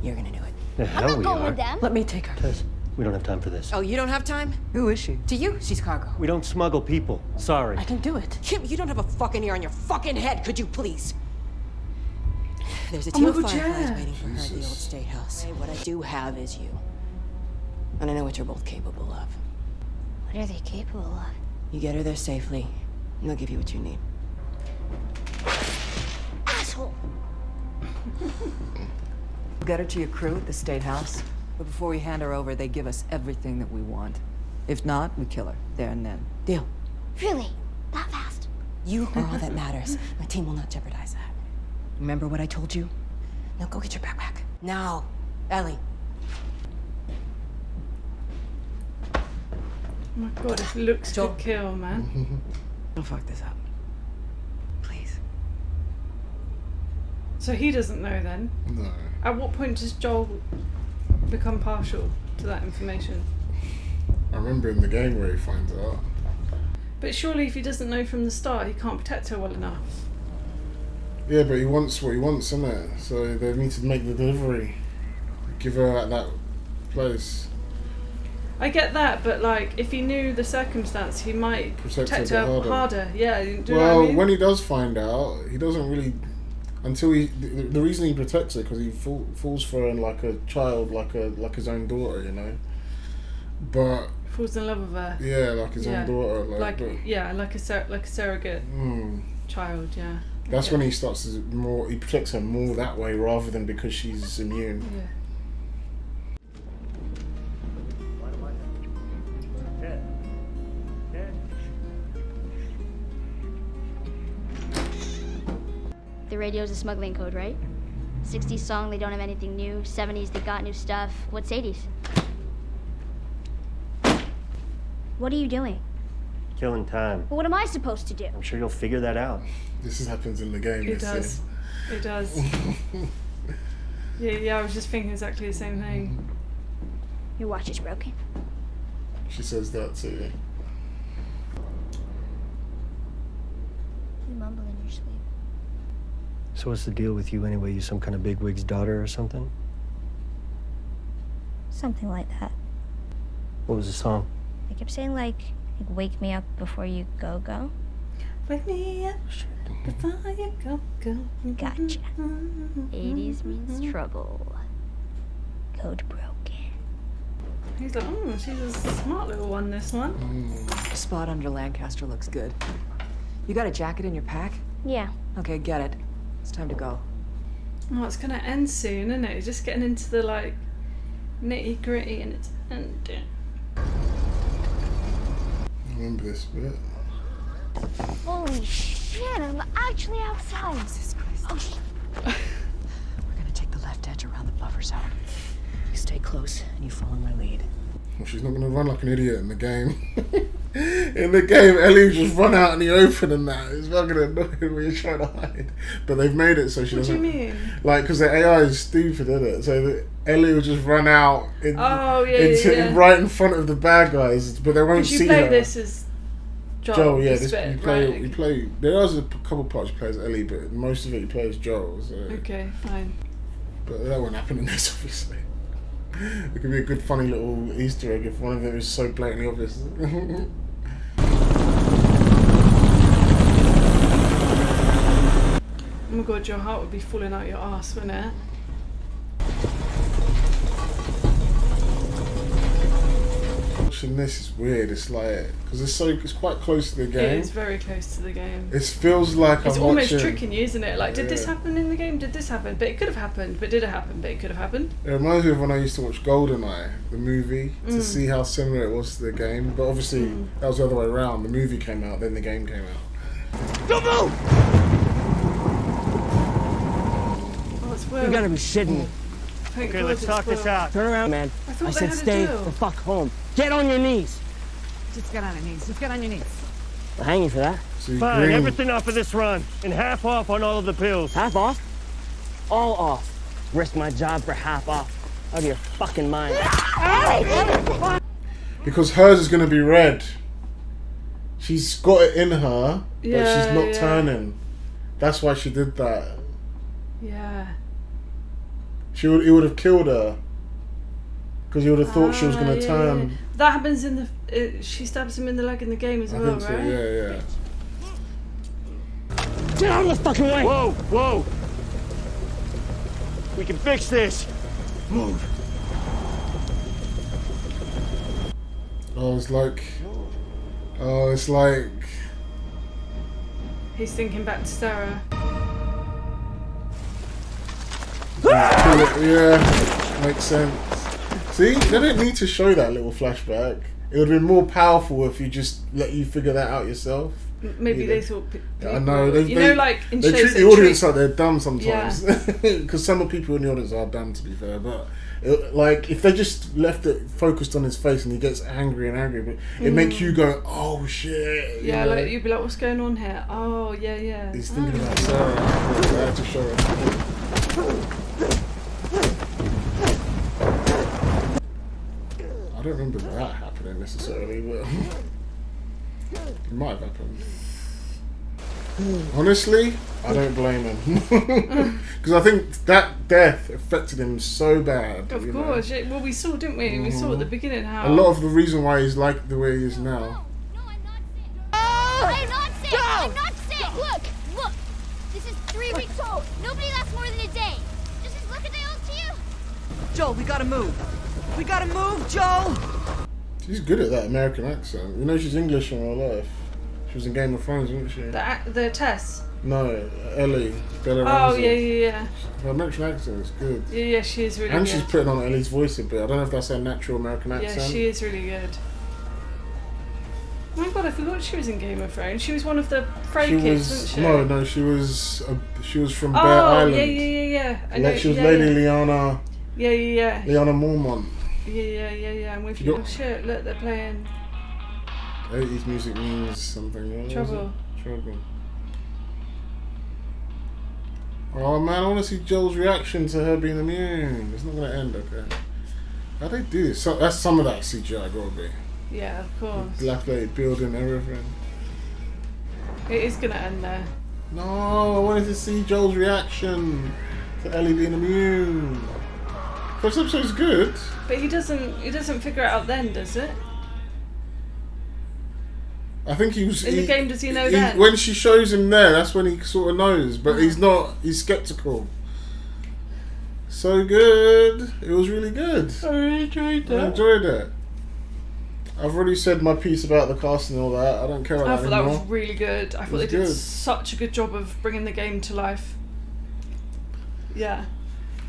S15: you're gonna do it.
S10: The hell we are.
S5: them.
S14: Let me take her.
S10: Tess, we don't have time for this.
S15: Oh, you don't have time?
S14: Who is she?
S15: To you, she's cargo.
S10: We don't smuggle people. Sorry.
S14: I can do it.
S15: Kim, you don't have a fucking ear on your fucking head, could you please? There's a
S2: Oh
S15: team
S2: my
S15: of
S2: God,
S15: fireflies
S2: yeah.
S15: waiting for her at the old state house. Hey, what I do have is you. And I know what you're both capable of.
S5: What are they capable of?
S15: You get her there safely, and they'll give you what you need.
S5: Asshole!
S14: We'll get her to your crew at the State House. But before we hand her over, they give us everything that we want. If not, we kill her, there and then.
S15: Deal.
S5: Really? That fast?
S15: You are all that matters. My team will not jeopardize that. Remember what I told you? Now go get your backpack. Now, Ellie.
S2: Oh my god, if looks
S15: Joel.
S2: could kill, man.
S15: Don't fuck this up. Please.
S2: So he doesn't know then?
S1: No.
S2: At what point does Joel become partial to that information?
S1: I remember in the game where he finds out.
S2: But surely if he doesn't know from the start, he can't protect her well enough.
S1: Yeah, but he wants what he wants, innit? So they need to make the delivery. Give her at that place.
S2: I get that, but like, if he knew the circumstance, he might protect her harder. Yeah, do you know what I mean?
S1: When he does find out, he doesn't really. Until the reason he protects her because he falls for her like a child, like his own daughter, you know. But
S2: falls in love with her.
S1: Yeah, like his own daughter, like
S2: a surrogate child. Yeah.
S1: That's when he starts to he protects her more that way rather than because she's immune.
S2: Yeah.
S5: The radio's a smuggling code, right? 60s song, they don't have anything new. 70s, they got new stuff. What's 80s? What are you doing?
S6: Killing time.
S5: Well, what am I supposed to do?
S6: I'm sure you'll figure that out.
S1: This happens in the game.
S2: It does. It does. Yeah, I was just thinking exactly the same thing.
S5: Your watch is broken.
S1: She says that too.
S5: You mumble in your sleep.
S6: So what's the deal with you anyway? You some kind of bigwig's daughter or something?
S5: Something like that.
S6: What was the song?
S5: I kept saying like wake me up before you go.
S2: Wake me up before you go.
S5: Gotcha. 80s means trouble. Code broken.
S2: He's like, she's a smart little one, this one.
S14: The spot under Lancaster looks good. You got a jacket in your pack?
S5: Yeah.
S14: Okay, get it. It's time to go.
S2: Oh, it's gonna end soon, isn't it? It's just getting into the like nitty gritty, and it's ending.
S1: I remember this bit.
S5: Holy shit! I'm actually outside.
S14: Jesus Christ. We're gonna take the left edge around the buffer zone. You stay close and you follow my lead.
S1: Well, she's not gonna run like an idiot in the game. In the game, Ellie just run out in the open and that. It's fucking annoying when you're trying to hide. But they've made it so she doesn't.
S2: What do you mean?
S1: Like, because the AI is stupid, isn't it? So Ellie will just run out right in front of the bad guys, but they won't see her.
S2: You play this as Joel.
S1: Yeah,
S2: you
S1: play. There is a couple parts you play as Ellie, but most of it you play as Joel. So.
S2: Okay, fine.
S1: But that won't happen in this, obviously. It could be a good, funny little Easter egg if one of them is so blatantly obvious.
S2: Oh my god, your heart would be falling out your ass, wouldn't it?
S1: Watching this is weird. It's like because it's quite close to the game.
S2: It is very close to the game.
S1: It feels like
S2: it's
S1: I'm
S2: almost
S1: watching,
S2: tricking you, isn't it? Like, did this happen in the game? Did this happen? But it could have happened. But did it happen? But it could have happened.
S1: It reminds me of when I used to watch GoldenEye, the movie, to see how similar it was to the game. But obviously that was the other way around. The movie came out, then the game came out.
S6: Don't move!
S2: Oh, it's weird.
S16: You gotta be shitting me.
S6: Okay, let's talk this out.
S16: Turn around, man. I said stay the fuck home. Get on your knees.
S14: Just get on your knees. Just get on your knees.
S16: I'll hang you for that.
S6: Fine, everything off of this run, and half off on all of the pills.
S16: Half off? All off. Risk my job for half off. Out of your fucking mind.
S1: Because hers is going to be red. She's got it in her, but she's not turning. That's why she did that.
S2: Yeah.
S1: It would have killed her. Because he would have thought she was going to turn.
S2: Yeah. That happens in the... she stabs him in the leg in the game as well,
S1: I think so,
S2: right?
S1: yeah.
S16: Get out of the fucking way!
S6: Whoa! We can fix this. Move.
S1: It's like...
S2: He's thinking back to Sarah.
S1: Yeah, makes sense. See, they didn't need to show that little flashback. It would have been more powerful if you just let you figure that out yourself.
S2: Maybe they thought people,
S1: I know. They treat the audience like they're dumb sometimes. Because some of the people in the audience are dumb, to be fair. But if they just left it focused on his face and he gets angry and angry, but it makes you go, oh shit.
S2: Yeah, like you'd be like, what's going on here? Oh, yeah.
S1: He's thinking about Sarah. I had to show her. I don't remember that happening necessarily, but it might have happened. Honestly, I don't blame him. Because I think that death affected him so bad.
S2: Of course. Yeah, well, we saw, didn't we? We saw at the beginning how...
S1: A lot of the reason why he's like the way he is now.
S11: I'm not sick! I'm not sick! Look! This is 3 weeks old. Nobody lasts more than a day. Just as look at the old to you.
S17: Joel, we gotta move. We gotta move, Joel!
S1: She's good at that American accent. You know she's English in real life. She was in Game of Thrones, wasn't she?
S2: The Tess?
S1: No, Ellie. Bella
S2: Oh,
S1: Ramsey.
S2: yeah.
S1: Her American accent is good.
S2: Yeah, she is really
S1: and
S2: good.
S1: And she's putting on Ellie's voice a bit. I don't know if that's her natural American accent.
S2: Yeah, she is really good. Oh my god, I forgot she was in Game of Thrones. She was one of the Frey kids, wasn't she?
S1: No, she was from Bear Island.
S2: Yeah. I know,
S1: she was Lady Lyanna.
S2: Yeah.
S1: Lyanna Mormont.
S2: Yeah. I'm with you. Oh shit, look, they're playing.
S1: 80s music means something.
S2: Trouble.
S1: Oh man, I want to see Joel's reaction to her being immune. It's not going to end, okay? How they do this? So, that's some of that CGI, gotta be.
S2: Yeah, of course.
S1: Dilapidated building, everything.
S2: It is going to end there.
S1: No, I wanted to see Joel's reaction to Ellie being immune. First episode's good.
S2: But he doesn't figure it out then, does it?
S1: I think he was...
S2: In the game, does he know then?
S1: When she shows him there, that's when he sort of knows. But he's not... He's skeptical. So good. It was really good.
S2: I really enjoyed that.
S1: I enjoyed it. I've already said my piece about the cast and all that. I don't care about that anymore.
S2: I thought that was really good. I thought they did such a good job of bringing the game to life. Yeah.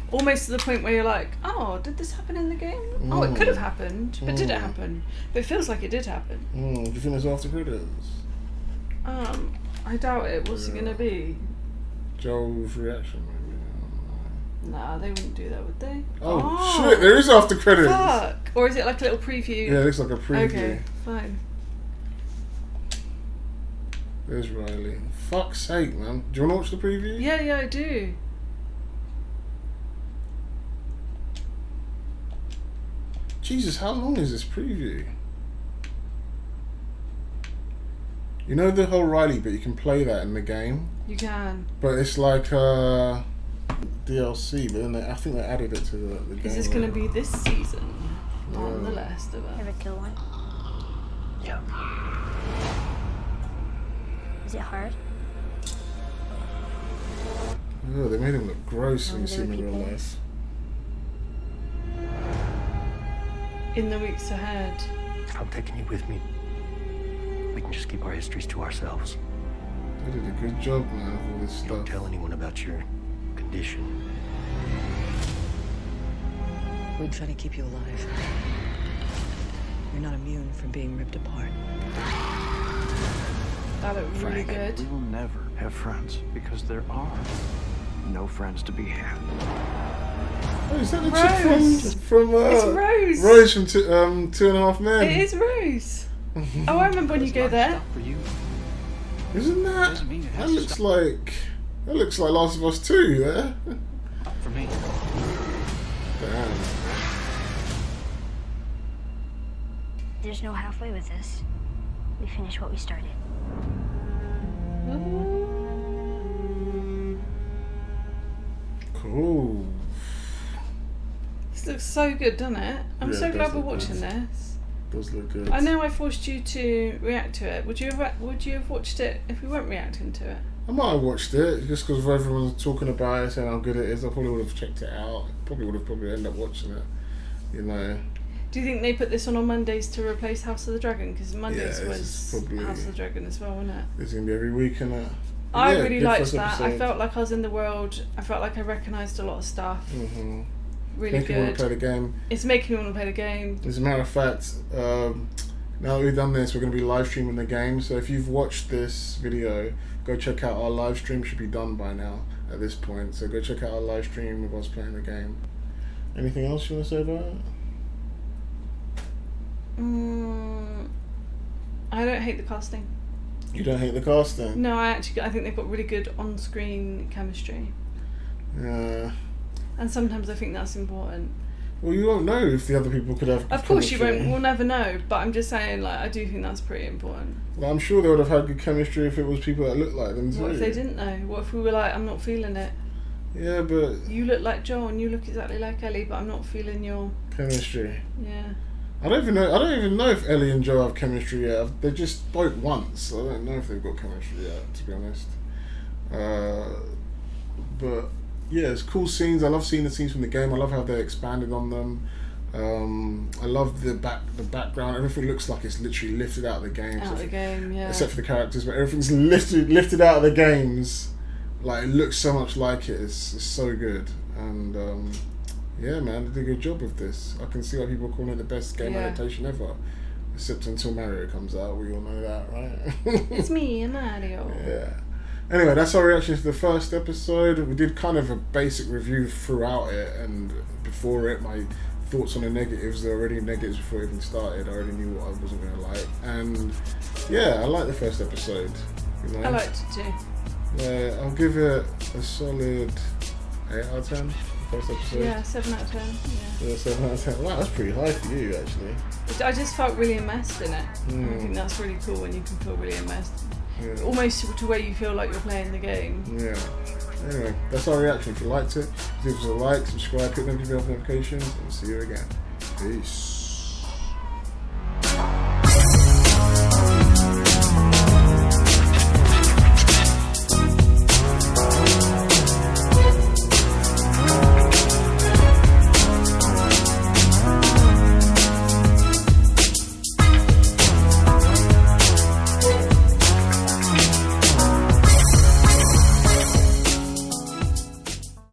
S2: Almost to the point where you're like, oh, did this happen in the game? Oh, it could have happened, but did it happen? But it feels like it did happen.
S1: Do you think there's after credits?
S2: I doubt it. What's it going to be?
S1: Joel's reaction, maybe.
S2: Nah, they wouldn't do that, would they?
S1: Oh shit, there is after credits.
S2: Fuck. Or is it like a little preview?
S1: Yeah, it looks like a preview.
S2: Okay, fine.
S1: There's Riley. Fuck's sake, man. Do you want to watch the preview?
S2: Yeah, I do.
S1: Jesus, how long is this preview? You know the whole Riley bit, you can play that in the game.
S2: You can.
S1: But it's like DLC, but then I think they added it to the game.
S2: Is this going to be this season? On the last of us.
S5: Ever kill one?
S12: Yeah.
S5: Is it hard?
S1: Oh, they made him look gross when you see him in real life.
S2: In the weeks ahead.
S12: I'm taking you with me. We can just keep our histories to ourselves.
S1: They did a good job, man, of all this stuff.
S12: Don't tell anyone about your condition.
S14: We'd try to keep you alive. You're not immune from being ripped apart.
S2: That looked really good.
S13: We will never have friends because there are no friends to be had.
S1: Oh, is that the chick from
S2: it's Rose.
S1: Rose from 2.5 Men.
S2: It is Rose. Oh, I remember when you go there.
S1: Isn't that? That looks like Last of Us 2 there.
S13: For me.
S1: Damn.
S5: There's no halfway with this. We finish what we started.
S1: Cool.
S2: This looks so good, doesn't it? I'm so glad we're watching this.
S1: It does look good.
S2: I know I forced you to react to it. Would you have watched it if we weren't reacting to it?
S1: I might have watched it just because everyone's talking about it, saying how good it is. I probably would have checked it out. Probably would have ended up watching it. You know.
S2: Do you think they put this on Mondays to replace House of the Dragon? Because Mondays
S1: Yeah,
S2: was
S1: probably-
S2: House of the Dragon as well, wasn't it?
S1: It's gonna be every week, isn't it?
S2: I
S1: Yeah,
S2: really
S1: good
S2: liked
S1: first
S2: that. I
S1: episode.
S2: felt like I was in the world. I felt like I recognised a lot of stuff.
S1: Mm-hmm.
S2: Really
S1: Making me want
S2: good.
S1: to play the game.
S2: It's making me want to play the game.
S1: As a matter of fact, now that we've done this, we're going to be live streaming the game. So if you've watched this video, go check out our live stream. Should be done by now at this point. So go check out our live stream of us playing the game. Anything else you want to say about it?
S2: I don't hate the casting.
S1: You don't hate the casting?
S2: No, I think they've got really good on-screen chemistry.
S1: Yeah.
S2: And sometimes I think that's important.
S1: Well, you won't know if the other people could have.
S2: Of course you
S1: chemistry.
S2: won't. We'll never know. But I'm just saying, like, I do think that's pretty important.
S1: Well, I'm sure they would have had good chemistry if it was people that looked like them too.
S2: What if they didn't know? What if we were like, I'm not feeling it?
S1: Yeah, but
S2: You look like John. You look exactly like Ellie, but I'm not feeling your
S1: chemistry.
S2: Yeah.
S1: I don't even know if Ellie and Joe have chemistry yet. They just spoke once. I don't know if they've got chemistry yet, to be honest. But yeah, it's cool scenes. I love seeing the scenes from the game. I love how they expanded on them. I love the background. Everything looks like it's literally lifted out of the game.
S2: Out of the game, yeah.
S1: Except for the characters, but everything's lifted out of the games. Like, it looks so much like it. It's so good. And yeah, man, they did a good job with this. I can see why people are calling it the best game adaptation ever. Except until Mario comes out, we all know that, right?
S2: It's me, Mario.
S1: Yeah. Anyway, that's our reaction to the first episode. We did kind of a basic review throughout it, and before it, my thoughts on the negatives. There were already negatives before it even started. I already knew what I wasn't going to like. And yeah, I liked the first episode. You know?
S2: I liked it too.
S1: Yeah, I'll give it a solid 8 out of 10. First episode.
S2: Yeah, 7 out of 10.
S1: Yeah, 7 out of 10. Wow, that's pretty high for you, actually.
S2: I just felt really immersed in it. I think that's really cool when you can feel really immersed.
S1: Yeah.
S2: Almost to where you feel like you're playing the game.
S1: Yeah. Anyway, that's our reaction. If you liked it, give us a like, subscribe, click the notifications, and see you again. Peace.